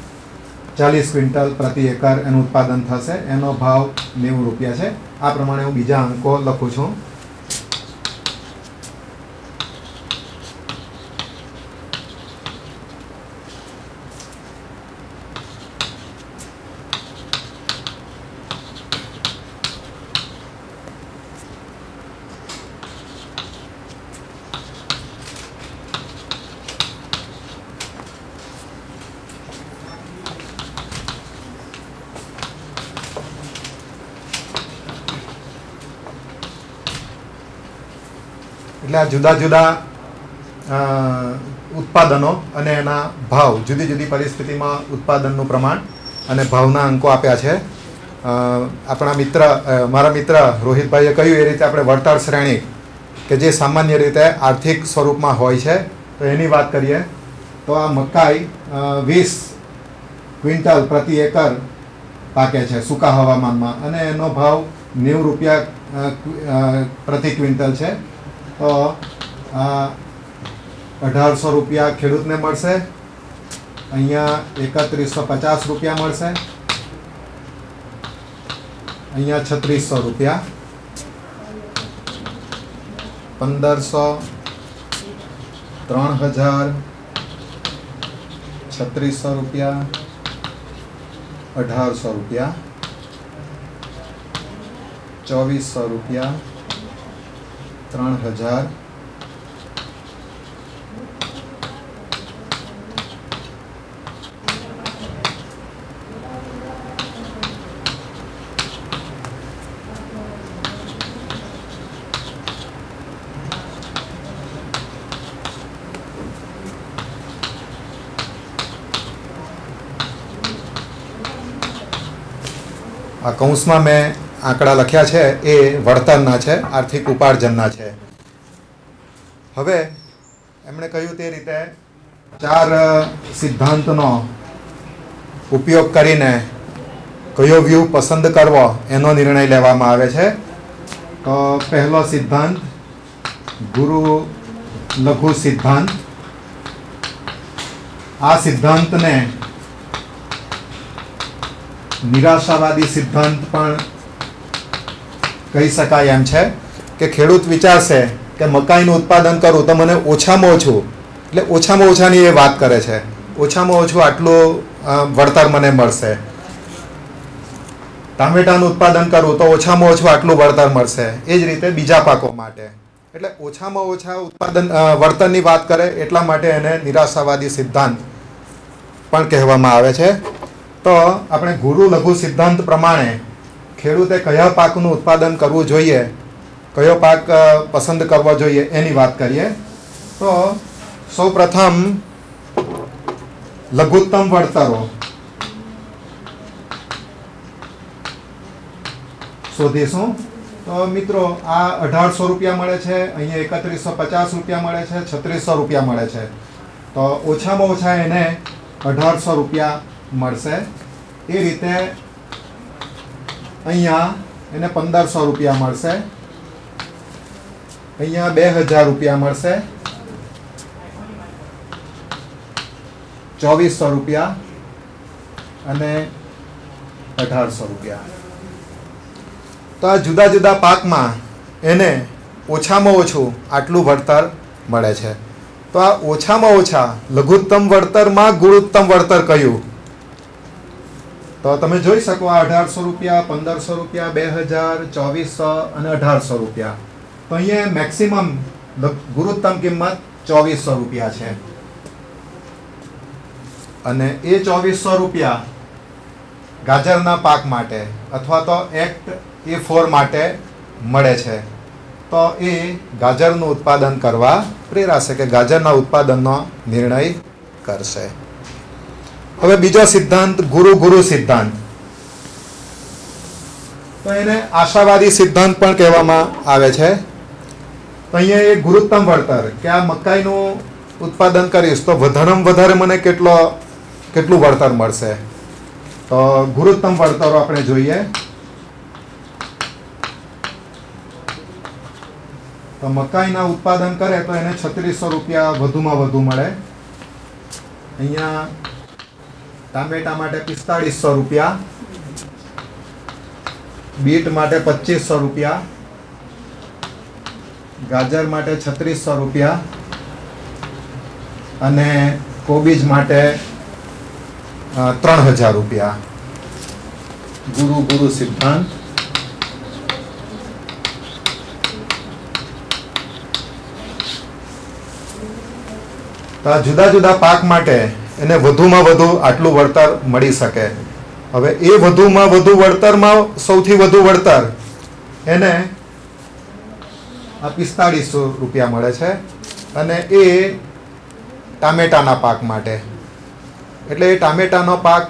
40 ક્વિન્ટલ પ્રતિ એકર એનું ઉત્પાદન થશે. એનો ભાવ 90 રૂપિયા છે. આ પ્રમાણે હું બીજા અંકો લખું છું. એટલે આ જુદા જુદા ઉત્પાદનો અને એના ભાવ, જુદી જુદી પરિસ્થિતિમાં ઉત્પાદનનું પ્રમાણ અને ભાવના અંકો આપ્યા છે. આપણા મારા મિત્ર રોહિતભાઈએ કહ્યું એ રીતે આપણે વળતર શ્રેણી કે જે સામાન્ય રીતે આર્થિક સ્વરૂપમાં હોય છે તો એની વાત કરીએ તો આ મકાઈ 20 ક્વિન્ટલ પ્રતિ એકર પાકે છે સૂકા હવામાનમાં અને એનો ભાવ 90 રૂપિયા પ્રતિ ક્વિન્ટલ છે. તો 1800 રૂપિયા ખેડૂતને મળશે, અહીંયા 3150 રૂપિયા મળશે, અહીંયા 3600 રૂપિયા, 1500, 3000, 3600 રૂપિયા, 1800 રૂપિયા, 2400 રૂપિયા, 3000, આ કૌંસમાં મેં આંકડા લખ્યા છે એ વળતરના છે, આર્થિક ઉપાર્જનના છે. હવે એમણે કહ્યું તે રીતે 4 સિદ્ધાંતનો ઉપયોગ કરીને કયો વ્યૂહ પસંદ કરવો એનો નિર્ણય લેવામાં આવે છે. તો પહેલો સિદ્ધાંત ગુરુ લઘુ સિદ્ધાંત. આ સિદ્ધાંતને નિરાશાવાદી સિદ્ધાંત પણ કહી શકાય એમ છે કે ખેડૂત વિચારશે કે મકાઈનું ઉત્પાદન કરું તો મને ઓછામાં ઓછું, એટલે ઓછામાં ઓછાની એ વાત કરે છે, ઓછામાં ઓછું આટલું વળતર મને મળશે. ટામેટાનું ઉત્પાદન કરું તો ઓછામાં ઓછું આટલું વળતર મળશે. એ જ રીતે બીજા પાકો માટે, એટલે ઓછામાં ઓછા વળતરની વાત કરે એટલા માટે એને નિરાશાવાદી સિદ્ધાંત પણ કહેવામાં આવે છે. તો આપણે ગુરુ લઘુ સિદ્ધાંત પ્રમાણે ખેડૂતે કયા પાકનું ઉત્પાદન કરવું જોઈએ, કયો પાક પસંદ કરવો જોઈએ એની વાત કરીએ. તો સૌપ્રથમ લઘુત્તમ વળતરો શોધીશું. તો મિત્રો આ 1800 રૂપિયા મળે છે, અહીંયા 3150 રૂપિયા મળે છે, 3600 રૂપિયા મળે છે. તો ઓછામાં ઓછા એને 1800 રૂપિયા મળશે. એ રીતે અહીંયા એને 1500 રૂપિયા મળશે, અહીંયા 2000 રૂપિયા મળશે, 2400 રૂપિયા અને 1800 રૂપિયા. તો આ જુદા જુદા પાકમાં એને ઓછામાં ઓછું આટલું વળતર મળે છે. તો આ ઓછામાં ઓછા લઘુત્તમ વળતરમાં ગુણોત્તમ વળતર કયું? તો તમે જોઈ શકો આ 1800 રૂપિયા, 1500 રૂપિયા, 2000, 2400 અને 1800 રૂપિયા. તો અહીંયા મેક્સિમમ ગુણોત્તમ કિંમત 2400 રૂપિયા છે અને એ 2400 રૂપિયા ગાજરના પાક માટે અથવા તો એક્ટ A4 માટે મળે છે. તો એ ગાજરનું ઉત્પાદન કરવા પ્રેરાશે કે ગાજરના ઉત્પાદનનો નિર્ણય કરશે. હવે બીજો સિદ્ધાંત ગુરુ સિદ્ધાંત. તો એને આશાવાદી સિદ્ધાંત પણ કહેવામાં આવે છે. તો અહીંયા એ ગુરુત્તમ વળતર કે આ મકાઈનું ઉત્પાદન કરીશ તો વધારેમાં વધારે મને કેટલું વળતર મળશે. તો ગુરુત્તમ વળતરો આપણે જોઈએ. તો મકાઈના ઉત્પાદન કરે તો એને 3600 રૂપિયા વધુમાં વધુ મળે. અહીંયા ટામેટા માટે 4500 રૂપિયા, બીટ માટે 2500 રૂપિયા, ગાજર માટે 3600 રૂપિયા અને કોબીજ માટે 3000 રૂપિયા. ગુરુ સિદ્ધાંત. તો જુદા જુદા પાક માટે એને વધુમાં વધુ આટલું વળતર મળી શકે. હવે એ વધુમાં વધુ વળતરમાં સૌથી વધુ વળતર એને આ 4500 રૂપિયા મળે છે અને એ ટામેટાના પાક માટે. એટલે એ ટામેટાનો પાક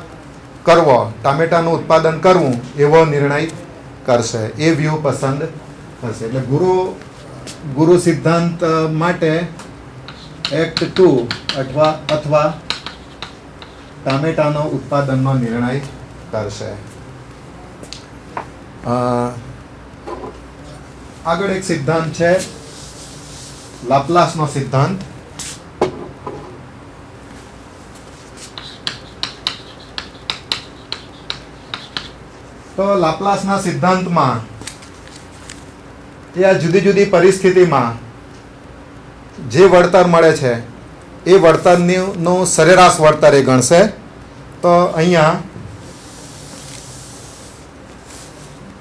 કરવો, ટામેટાનું ઉત્પાદન કરવું એવો નિર્ણય કરશે, એ વ્યૂહ પસંદ કરશે. એટલે ગુરુ સિદ્ધાંત માટે એક્ટ 2 અથવા ટામેટાનો ઉત્પાદનનો નિર્ણય કરશે. આગળ એક સિદ્ધાંત છે લાપ્લાસનો સિદ્ધાંત. તો લાપ્લાસના સિદ્ધાંતમાં એ આ જુદી જુદી પરિસ્થિતિમાં જે વળતર મળે છે એ વળતરનું સરેરાશ વળતર એ ગણશે. તો અહીંયા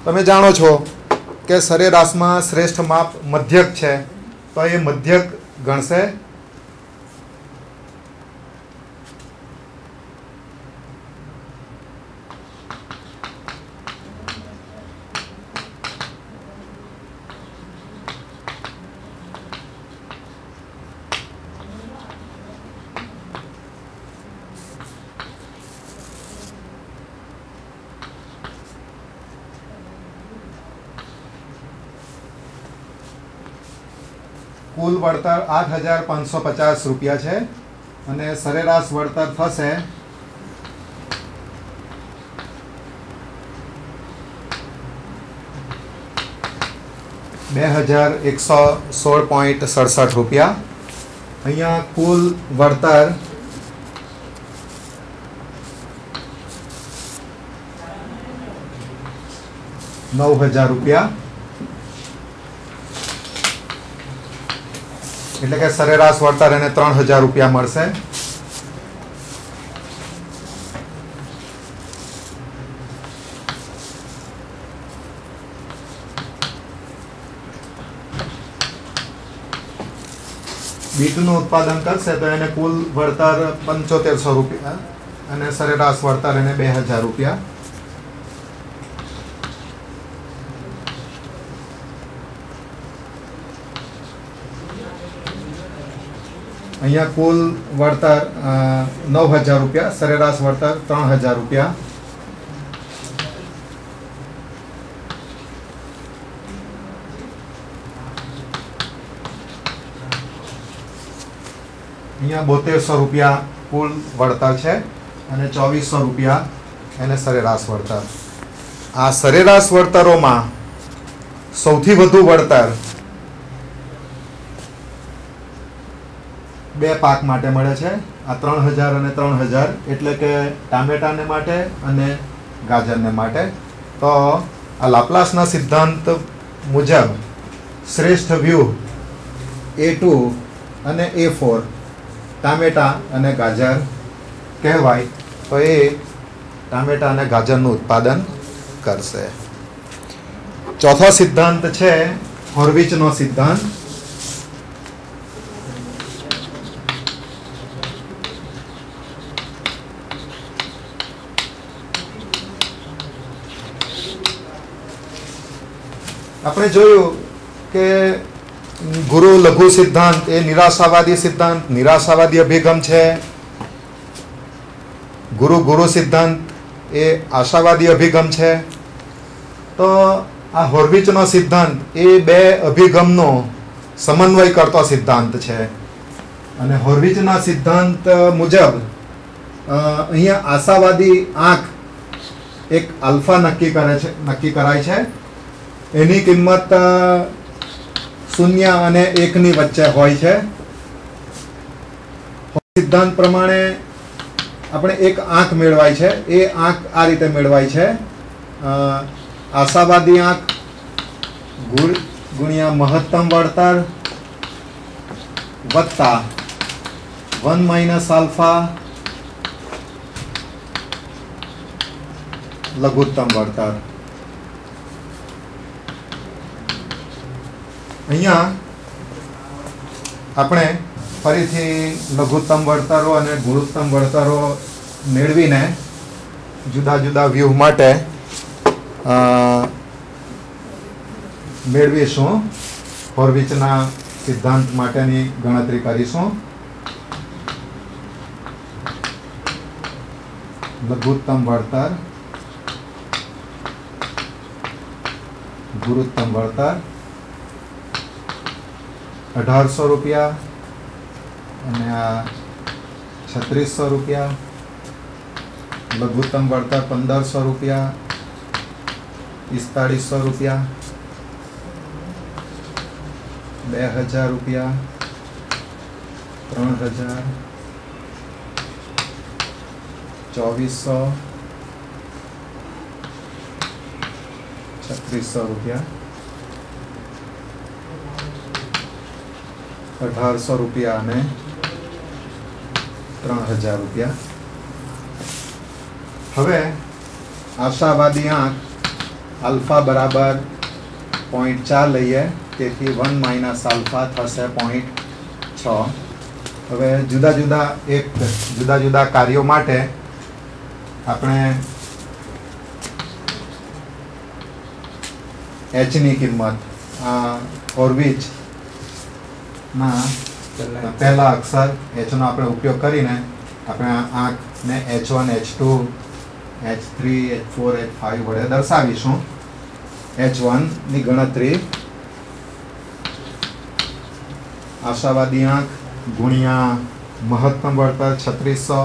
તમે જાણો છો કે સરેરાશમાં શ્રેષ્ઠ માપ મધ્યક છે, તો એ મધ્યક ગણશે. કુલ વળતર 8,550 રૂપિયા છે અને સરેરાશ વળતર થશે 2,116.67 રૂપિયા. અહીંયા કુલ વળતર 9,000 રૂપિયા. એટલે કે સરેરાશ વળતર એને 3,000 રૂપિયા મળશે. બીટનું ઉત્પાદન કરશે તો એને કુલ વળતર 7500 રૂપિયા અને સરેરાશ વળતર એને 2,000 રૂપિયા. અહીંયા કુલ વળતર 9,000 રૂપિયા, સરેરાશ વળતર 3,000 રૂપિયા. અહીંયા 7200 રૂપિયા કુલ વળતર છે અને 2400 રૂપિયા એને સરેરાશ વળતર. આ સરેરાશ વળતરોમાં સૌથી વધુ વળતર બે પાક માટે મળે છે. આ 3,000 અને 3,000 એટલે કે ટામેટાને માટે અને ગાજરને માટે. તો આ લાપ્લાસના સિદ્ધાંત મુજબ શ્રેષ્ઠ વ્યૂહ A2 અને A4 ટામેટા અને ગાજર કહેવાય. તો એ ટામેટા અને ગાજરનું ઉત્પાદન કરશે. ચોથો સિદ્ધાંત છે હોર્વિચનો સિદ્ધાંત. આપણે જોયું કે ગુરુ લઘુ સિદ્ધાંત એ નિરાશાવાદી સિદ્ધાંત, નિરાશાવાદી અભિગમ છે. ગુરુ સિદ્ધાંત એ આશાવાદી અભિગમ છે. તો આ હોર્વિચનો સિદ્ધાંત એ બે અભિગમનો સમન્વય કરતો સિદ્ધાંત છે. અને હોર્વિચના સિદ્ધાંત મુજબ અહીંયા આશાવાદી આંક એક આલ્ફા નક્કી કરાય છે. એની કિંમત 0 અને 1 ની વચ્ચે હોય છે. સિદ્ધાંત પ્રમાણે આપણે એક આંક મેળવાય છે. એ આંક આ રીતે મેળવાય છે. આશાવાદી આંક ગુણ્યા મહત્તમ વળતર વત્તા 1 - આલ્ફા લઘુત્તમ વળતર. અહીંયા આપણે ફરીથી લઘુત્તમ વળતરો અને ગુણોત્તમ વળતરો મેળવીને જુદા જુદા વ્યૂહ માટે મેળવીશું હોર્વિચના સિદ્ધાંત માટેની ગણતરી કરીશું. લઘુત્તમ વળતર, ગુરુત્તમ વળતર 1800 રૂપિયા અને આ 3600 રૂપિયા. લઘુત્તમ વળતર 1500 રૂપિયા, 4500 રૂપિયા, 2000 રૂપિયા, 3000, 2400, 3600 રૂપિયા, 1800 રૂપિયા અને 3000 રૂપિયા. હવે આશાવાદી આંક આલ્ફા બરાબર 0.4 લઈએ, તેથી 1 માઇનસ આલ્ફા થશે 0.6. હવે જુદા જુદા કાર્યો માટે આપણે h ની કિંમત ફોરવિચના પહેલા અક્ષર h નો આપણે ઉપયોગ કરીને આપણે આંકને h1, h2, h3, h4, h5 વડે દર્શાવીશું. h1 ની ગણતરી આશાવાદી આંક ગુણ્યા મહત્તમ વળતર 3600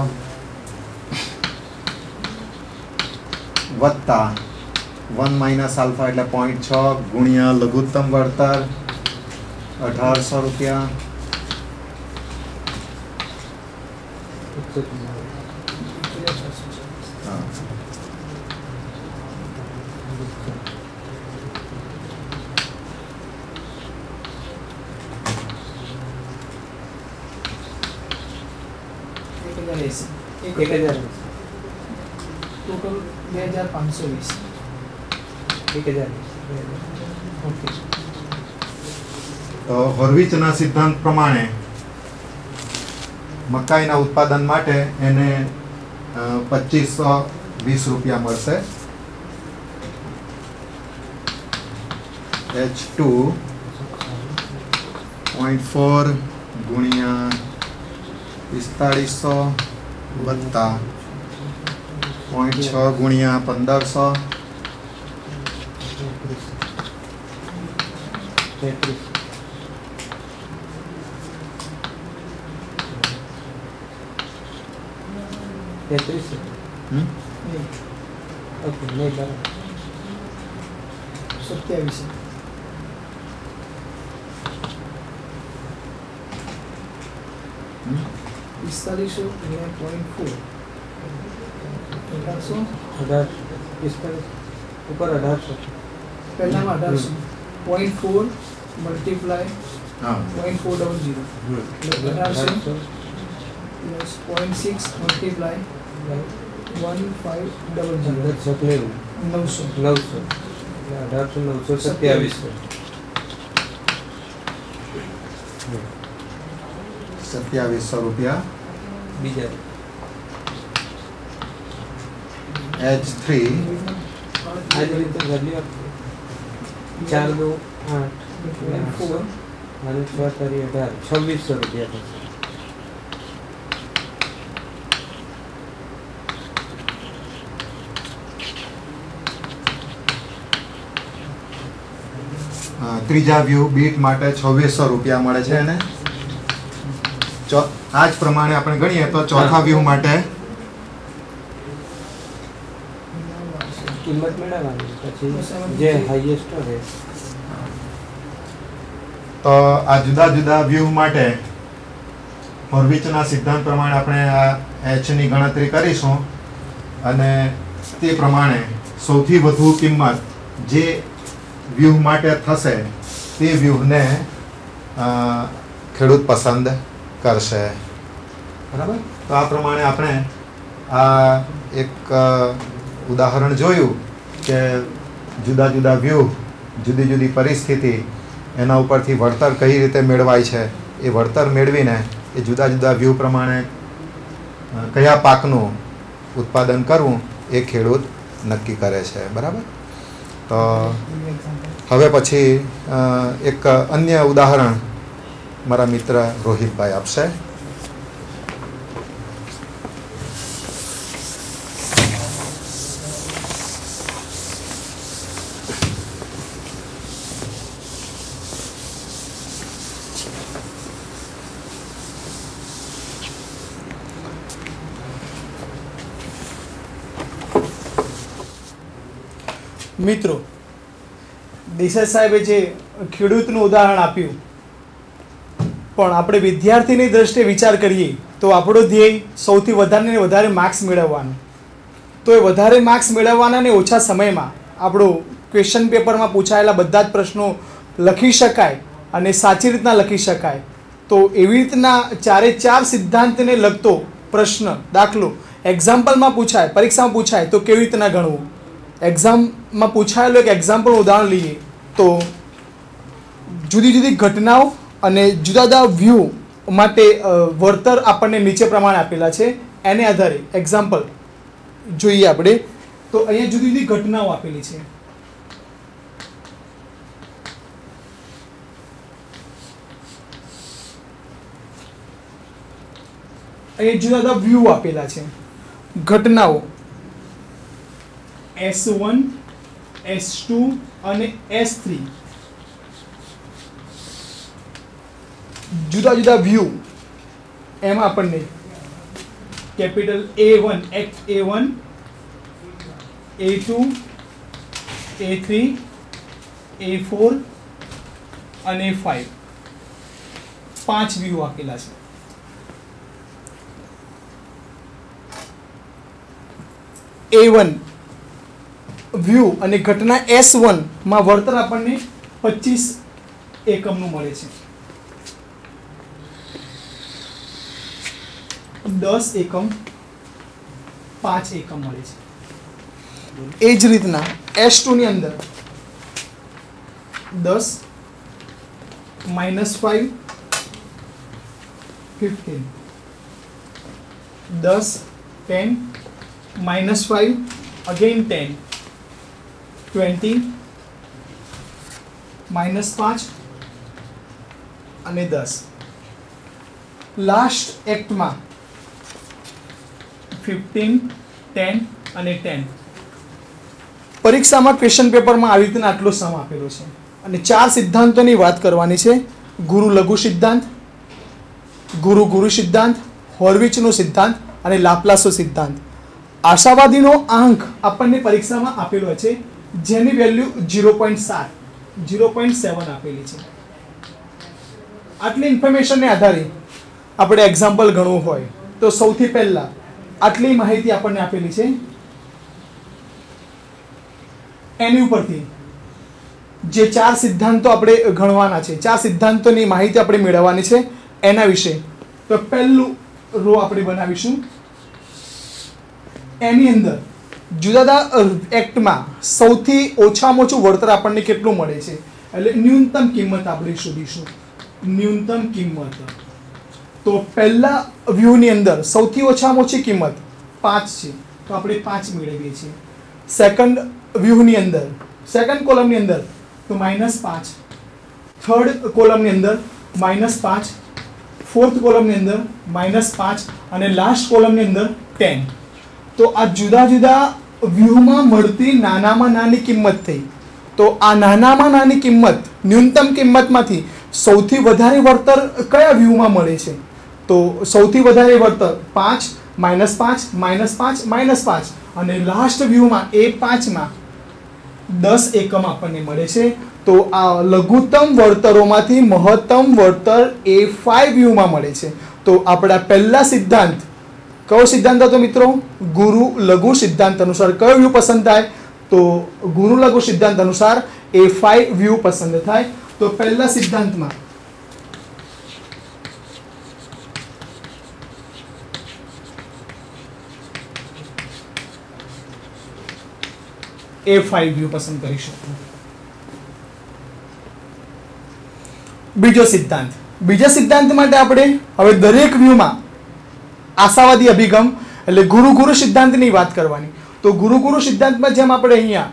વત્તા 1 માઇનસ આલ્ફા એટલે 0.6 ગુણ્યા લઘુત્તમ વળતર 1800 રૂપિયા. ટોટલ 2520. 1000. ઓકે. તો હોર્વિચના સિદ્ધાંત પ્રમાણે મકાઈના ઉત્પાદન માટે એને 2520 રૂપિયા મળશે. H2 0.4 ગુણ્યા 4500 વત્તા 0.6 ગુણ્યા 1500 ઉપર 1800 પહેલામાં 1800 0.4 મલ્ટીપ્લાય 0.400 1800 plus 0.6 multiply 1500 2700 રૂપિયા. બીજા H3 આ જ રીતે વેલ્યુ 4 2 8 અને 6 તારી 18 2600 રૂપિયા થશે. ત્રીજા વ્યૂ બીટ માટે 2600 રૂપિયા મળે છે. અને આ જ પ્રમાણે આપણે ગણીએ તો ચોથા વ્યૂ માટે કિંમત મેળવવાની, પછી જે હાઈએસ્ટ હોય તો આ જુદા જુદા વ્યૂ માટે હોર્વિચના સિદ્ધાંત પ્રમાણે આપણે આ h ની ગણતરી કરીશું અને તે પ્રમાણે સૌથી વધુ કિંમત જે વ્યૂ માટે થશે તે વ્યૂને ખેડૂત પસંદ કરશે. બરાબર. તો આ પ્રમાણે આપણે આ એક ઉદાહરણ જોયું કે જુદા જુદા વ્યૂ, જુદી જુદી પરિસ્થિતિ, એના ઉપરથી વળતર કઈ રીતે મેળવાય છે. એ વળતર મેળવીને એ જુદા જુદા વ્યૂ પ્રમાણે કયા પાકનું ઉત્પાદન કરવું એ ખેડૂત નક્કી કરે છે. બરાબર. તો હવે પછી એક અન્ય ઉદાહરણ મારા મિત્ર રોહિતભાઈ આપશે. મિત્રો, દેસાઈ સાહેબે જે ખેડૂતનું ઉદાહરણ આપ્યું, પણ આપણે વિદ્યાર્થીની દ્રષ્ટિએ વિચાર કરીએ તો આપણો ધ્યેય સૌથી વધારે ને વધારે માર્ક્સ મેળવવાનો. તો એ વધારે માર્ક્સ મેળવવાના ને ઓછા સમયમાં આપણું ક્વેશ્ચન પેપરમાં પૂછાયેલા બધા જ પ્રશ્નો લખી શકાય અને સાચી રીતના લખી શકાય. તો એવી રીતના 4 સિદ્ધાંતને લગતો પ્રશ્ન, દાખલો એક્ઝામ્પલમાં પૂછાય, પરીક્ષામાં પૂછાય તો કેવી રીતના ગણવું. એક્ઝામમાં પૂછાયેલું એક એક્ઝામ્પલ ઉદાહરણ લઈએ તો જુદી જુદી ઘટનાઓ અને જુદા જુદા વ્યૂ માટે વળતર આપણને નીચે પ્રમાણે આપેલા છે. એને આધારે એક્ઝામ્પલ જોઈએ આપણે તો અહીંયા જુદી જુદી ઘટનાઓ આપેલી છે. અહીંયા જુદા જુદા વ્યૂ આપેલા છે. ઘટનાઓ S1, S2 અને S3 જુદા જુદા વ્યૂ. એમાં આપણને capital A1, act A1, A2, A3, A4 અને A5 5 વ્યૂ આપેલા છે. A1 વ્યૂ અને ઘટના S1 માં વળતર આપણને 25 એકમનું મળે છે. 10 એકમ, 5 એકમ મળે છે. એ જ રીતના S2 ની અંદર 10 -5 15 10 10 -5 again 10 20 -5 અને 10. લાસ્ટ એક્ટમાં 15 10 અને 10. પરીક્ષામાં ક્વેશ્ચન પેપરમાં આવી રીતના આટલો સમ આપેલો છે અને 4 સિદ્ધાંતોની વાત કરવાની છે. ગુરુ લઘુ સિદ્ધાંત, ગુરુ ગુરુ સિદ્ધાંત, હોર્વિચનો સિદ્ધાંત અને લાપ્લાસનો સિદ્ધાંત. આશાવાદીનો આંક આપણને પરીક્ષામાં આપેલો છે જેની વેલ્યુ 0.7 આપેલી છે. આટલી ઇન્ફોર્મેશનને આધારે આપણે એક્ઝામ્પલ ગણવું હોય તો સૌથી પહેલા આટલી માહિતી આપણને આપેલી છે. એની ઉપરથી જે 4 સિદ્ધાંતો આપણે ગણવાના છે, 4 સિદ્ધાંતોની માહિતી આપણે મેળવવાની છે એના વિશે. તો પહેલું રો આપણે બનાવીશું. એની અંદર જુદા જુદા એક્ટમાં સૌથી ઓછામાં ઓછું વળતર આપણને કેટલું મળે છે એટલે ન્યૂનતમ કિંમત આપણે શોધીશું. ન્યૂનતમ કિંમત તો પહેલા વ્યૂની અંદર સૌથી ઓછામાં ઓછી કિંમત 5 છે તો આપણે 5 મેળવીએ છીએ. સેકન્ડ વ્યૂની અંદર, સેકન્ડ કોલમની અંદર તો -5, થર્ડ કોલમની અંદર -5, ફોર્થ કોલમની અંદર -5 અને લાસ્ટ કોલમની અંદર 10. તો આ જુદા જુદા વ્યૂમાં મળતી નાનામાં નાની કિંમત થઈ. તો આ નાનામાં નાની કિંમત, ન્યૂનતમ કિંમતમાંથી સૌથી વધારે વળતર કયા વ્યૂમાં મળે છે? તો સૌથી વધારે વળતર 5 -5 -5 -5 અને લાસ્ટ વ્યૂમાં A5માં 10 એકમ આપણને મળે છે. તો આ લઘુત્તમ વળતરોમાંથી મહત્તમ વળતર A5 વ્યૂમાં મળે છે. તો આપણા પહેલા સિદ્ધાંત કયો સિદ્ધાંત હતો મિત્રો? ગુરુ લઘુ સિદ્ધાંત અનુસાર કયો વ્યૂ પસંદ થાય? તો ગુરુ લઘુ સિદ્ધાંત અનુસાર A5 વ્યૂ પસંદ થાય. તો પહેલા સિદ્ધાંતમાં A5 વ્યૂ પસંદ કરીશું. બીજો સિદ્ધાંત, બીજા સિદ્ધાંત માટે આપણે હવે દરેક વ્યૂમાં આશાવાદી અભિગમ એટલે ગુરુ ગુરુ સિદ્ધાંતની વાત કરવાની. તો ગુરુ ગુરુ સિદ્ધાંતમાં જેમ આપણે અહીંયા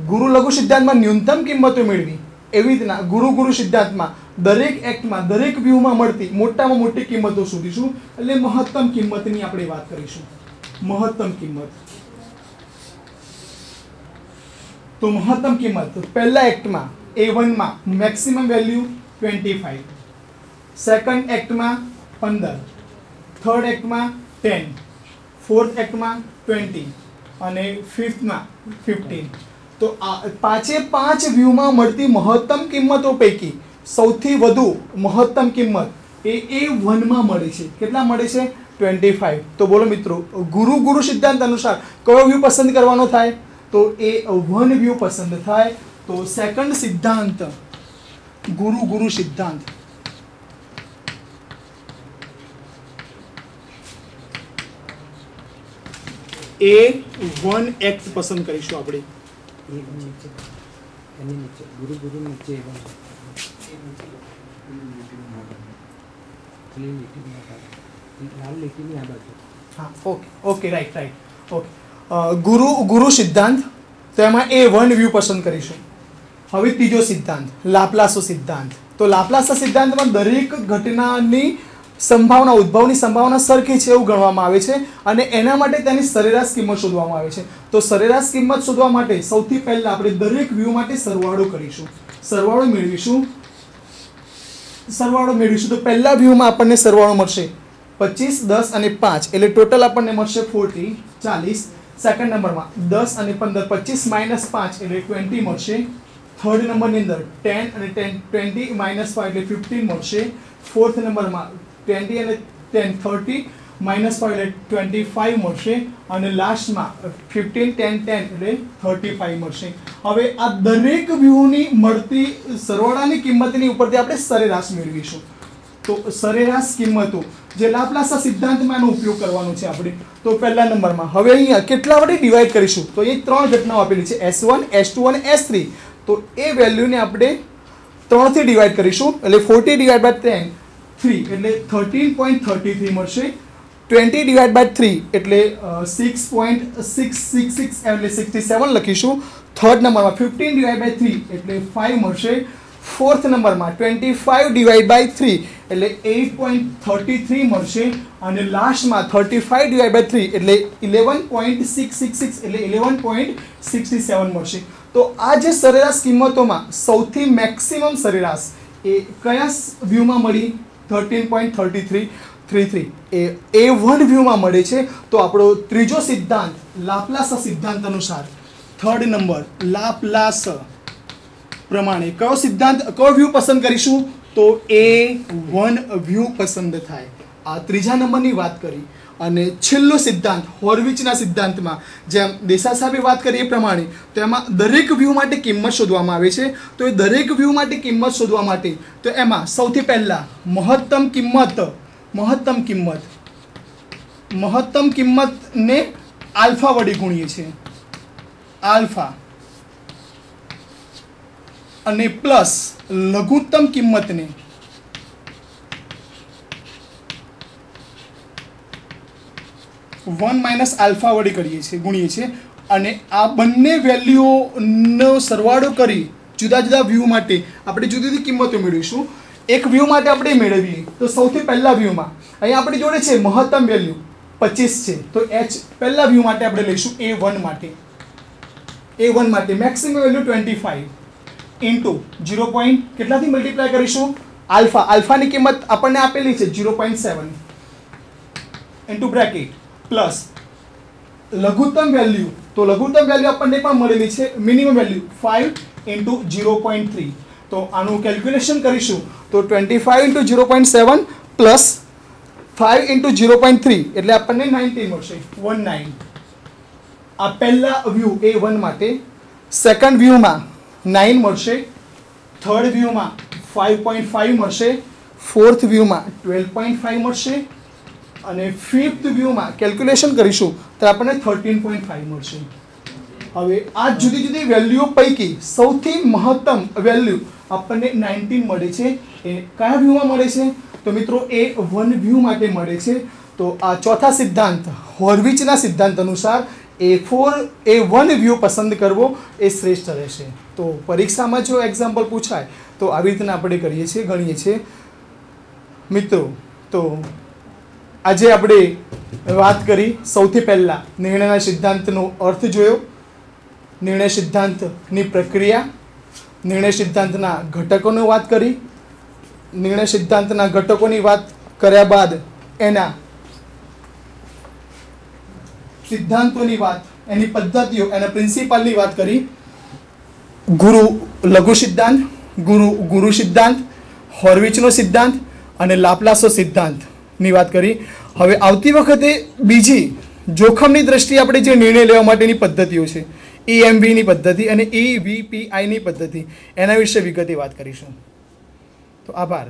ગુરુ લઘુ સિદ્ધાંતમાં ન્યૂનતમ કિંમતો મેળવી એવી રીતના ગુરુ ગુરુ સિદ્ધાંતમાં દરેક એક્ટમાં દરેક વ્યૂમાં મળતી મોટામાં મોટી કિંમતો શોધીશું, એટલે મહત્તમ કિંમતની આપણે વાત કરીશું. મહત્તમ કિંમત. તો મહત્તમ કિંમત પહેલા એક્ટમાં A1 માં મેક્સિમમ વેલ્યુ 25, સેકન્ડ એક્ટમાં 15, થર્ડ એક્ટમાં 10, ફોર્થ એક્ટમાં 20 અને ફિફ્થમાં 15. તો આ પાંચે પાંચ વ્યૂમાં મળતી મહત્તમ કિંમતો પૈકી સૌથી વધુ મહત્તમ કિંમત એ A1 માં મળે છે. કેટલા મળે છે? 25. તો બોલો મિત્રો, ગુરુ સિદ્ધાંત અનુસાર કયો વ્યૂ પસંદ કરવાનો થાય? તો A1 વ્યૂ પસંદ થાય. તો સેકન્ડ સિદ્ધાંત ગુરુ સિદ્ધાંત. A1 એક્ટ પસંદ કરીશું આપણે. Okay right. ઓકે, ગુરુ સિદ્ધાંત, તો એમાં A1 વ્યૂ પસંદ કરીશું. હવે ત્રીજો સિદ્ધાંત લાપ્લાસો સિદ્ધાંત. તો લાપ્લાસ સિદ્ધાંતમાં દરેક ઘટનાની સંભાવના, ઉદ્ભવની સંભાવના સરખી છે એવું ગણવામાં આવે છે અને એના માટે તેની સરેરાશ કિંમત શોધવામાં આવે છે. તો સરેરાશ કિંમત શોધવા માટે સૌથી પહેલા આપણે દરેક વ્યૂ માટે સરવાળો કરીશું. સરવાળો મેળવીશું. તો પહેલા વ્યૂમાં આપણને સરવાળો મળશે 25, 10 અને 5, એટલે ટોટલ આપણને મળશે 40, 40. સેકન્ડ નંબરમાં 10 અને 15, 25 માઇનસ 5 એટલે 20 મળશે. થર્ડ નંબરની અંદર 10 અને 20 માઇનસ 5 એટલે 15 મળશે. ફોર્થ નંબરમાં 20 અને 10, 30 માઇનસ 5 એટલે 25 મળશે. અને લાસ્ટમાં 15, 10, 10 એટલે 35 મળશે. હવે આ દરેક વ્યૂની મળતી સરવાળાની કિંમતની ઉપરથી આપણે સરેરાશ મેળવીશું. તો સરેરાશ કિંમતો જે લાપ્લાસ સિદ્ધાંતમાં એનો ઉપયોગ કરવાનો છે આપણે. તો પહેલા નંબરમાં હવે અહીંયા કેટલા વડે ડિવાઈડ કરીશું? તો અહીં ત્રણ ઘટનાઓ આપેલી છે, S1, S2 અને S3. તો એ વેલ્યુને આપણે 3 થી ડિવાઈડ કરીશું, એટલે 40 ડિવાઈડ બાય 10, 3 એટલે 13.33 મળશે. 20 ડિવાઈડ બાય 3 એટલે 6.666 એટલે 67 લખીશું. થર્ડ નંબરમાં 15 ડિવાઈડ બાય 3 એટલે 5 મળશે. ફોર્થ નંબરમાં 25 ડિવાઈડ બાય 3 એટલે 8.33 મળશે. અને લાસ્ટમાં 35 ડિવાઈડ બાય 3 એટલે 11.666 એટલે 11.67 મળશે. તો આ જે સરેરાશ કિંમતોમાં સૌથી મેક્સિમમ સરેરાશ એ કયા વ્યૂમાં મળી? 13.33 એ A1 વ્યૂમાં મળે છે. તો આપણો ત્રીજો સિદ્ધાંત લાપ્લાસ સિદ્ધાંત અનુસાર થર્ડ નંબર લાપ્લાસ પ્રમાણે કયો વ્યૂ પસંદ કરીશું? તો A1 વ્યૂ પસંદ થાય. આ ત્રીજા નંબરની વાત કરી. અને છેલ્લો સિદ્ધાંત હોર્વિચના સિદ્ધાંતમાં જેમ દેસાઈ સાહેબે વાત કરી એ પ્રમાણે, તો એમાં દરેક વ્યૂ માટે કિંમત શોધવામાં આવે છે. તો એ દરેક વ્યૂ માટે કિંમત શોધવા માટે તો એમાં સૌથી પહેલા મહત્તમ કિંમતને આલ્ફા વડે ગુણીએ છીએ, આલ્ફા, અને પ્લસ લઘુત્તમ કિંમતને વન માઇનસ આલ્ફા વડે ગુણીએ છીએ. અને આ બંને વેલ્યુઓનો સરવાળો કરી જુદા જુદા વ્યૂ માટે આપણે જુદી જુદી કિંમતો મેળવીશું. એક વ્યૂ માટે આપણે મેળવીએ તો સૌથી પહેલા વ્યૂમાં અહીંયા આપણી જોડે છે મહત્તમ વેલ્યુ 25 છે. તો પહેલા વ્યૂ માટે આપણે લઈશું A1 માટે મેક્સિમમ વેલ્યુ 25 ઇન્ટુ 0. કેટલાથી મલ્ટીપ્લાય કરીશું? આલ્ફાની કિંમત આપણને આપેલી છે 0.7 ઇન્ટુ બ્રેકેટ પ્લસ લઘુત્તમ વેલ્યુ. તો લઘુત્તમ વેલ્યુ આપણને પણ મળેલી છે મિનિમમ વેલ્યુ 5 ઇન્ટુ 0.3. તો આનું કેલ્ક્યુલેશન કરીશું તો 25 ઇન્ટુ 0.7 પ્લસ 5 ઇન્ટુ 0.3 એટલે આપણને 19 મળશે, 19. આ પહેલા વ્યૂ A1 માટે. સેકન્ડ વ્યૂમાં 9 મળશે. થર્ડ વ્યૂમાં 5.5 મળશે. ફોર્થ વ્યૂમાં 12.5 મળશે. અને ફિફ્થ વ્યૂમાં કેલ્ક્યુલેશન કરીશું તો આપણને 13.5 મળશે. હવે આ જુદી જુદી વેલ્યુઓ પૈકી સૌથી મહત્તમ વેલ્યુ આપણને 19 મળે છે. એ કયા વ્યૂમાં મળે છે? તો મિત્રો A1 વ્યૂ માટે મળે છે. તો આ ચોથા સિદ્ધાંત હોર્વિચના સિદ્ધાંત અનુસાર A1 વ્યૂ પસંદ કરવો એ શ્રેષ્ઠ રહેશે. તો પરીક્ષામાં જો એક્ઝામ્પલ પૂછાય તો આવી રીતના આપણે કરીએ છીએ, ગણીએ છીએ. મિત્રો, તો આજે આપણે વાત કરી, સૌથી પહેલાં નિર્ણયના સિદ્ધાંતનો અર્થ જોયો, નિર્ણય સિદ્ધાંતની પ્રક્રિયા, નિર્ણય સિદ્ધાંતના ઘટકોની વાત કરી. નિર્ણય સિદ્ધાંતના ઘટકોની વાત કર્યા બાદ એના સિદ્ધાંતોની વાત, એની પદ્ધતિઓ, એના પ્રિન્સિપાલની વાત કરી. ગુરુ લઘુ સિદ્ધાંત, ગુરુ સિદ્ધાંત, હોર્વિચનો સિદ્ધાંત અને લાપ્લાસનો સિદ્ધાંતની વાત કરી. હવે આવતી વખતે બીજી જોખમની દ્રષ્ટિએ આપણે જે નિર્ણય લેવા માટેની પદ્ધતિઓ છે, EMVની પદ્ધતિ અને EVPIની પદ્ધતિ, એના વિશે વિગતે વાત કરીશું. તો આભાર.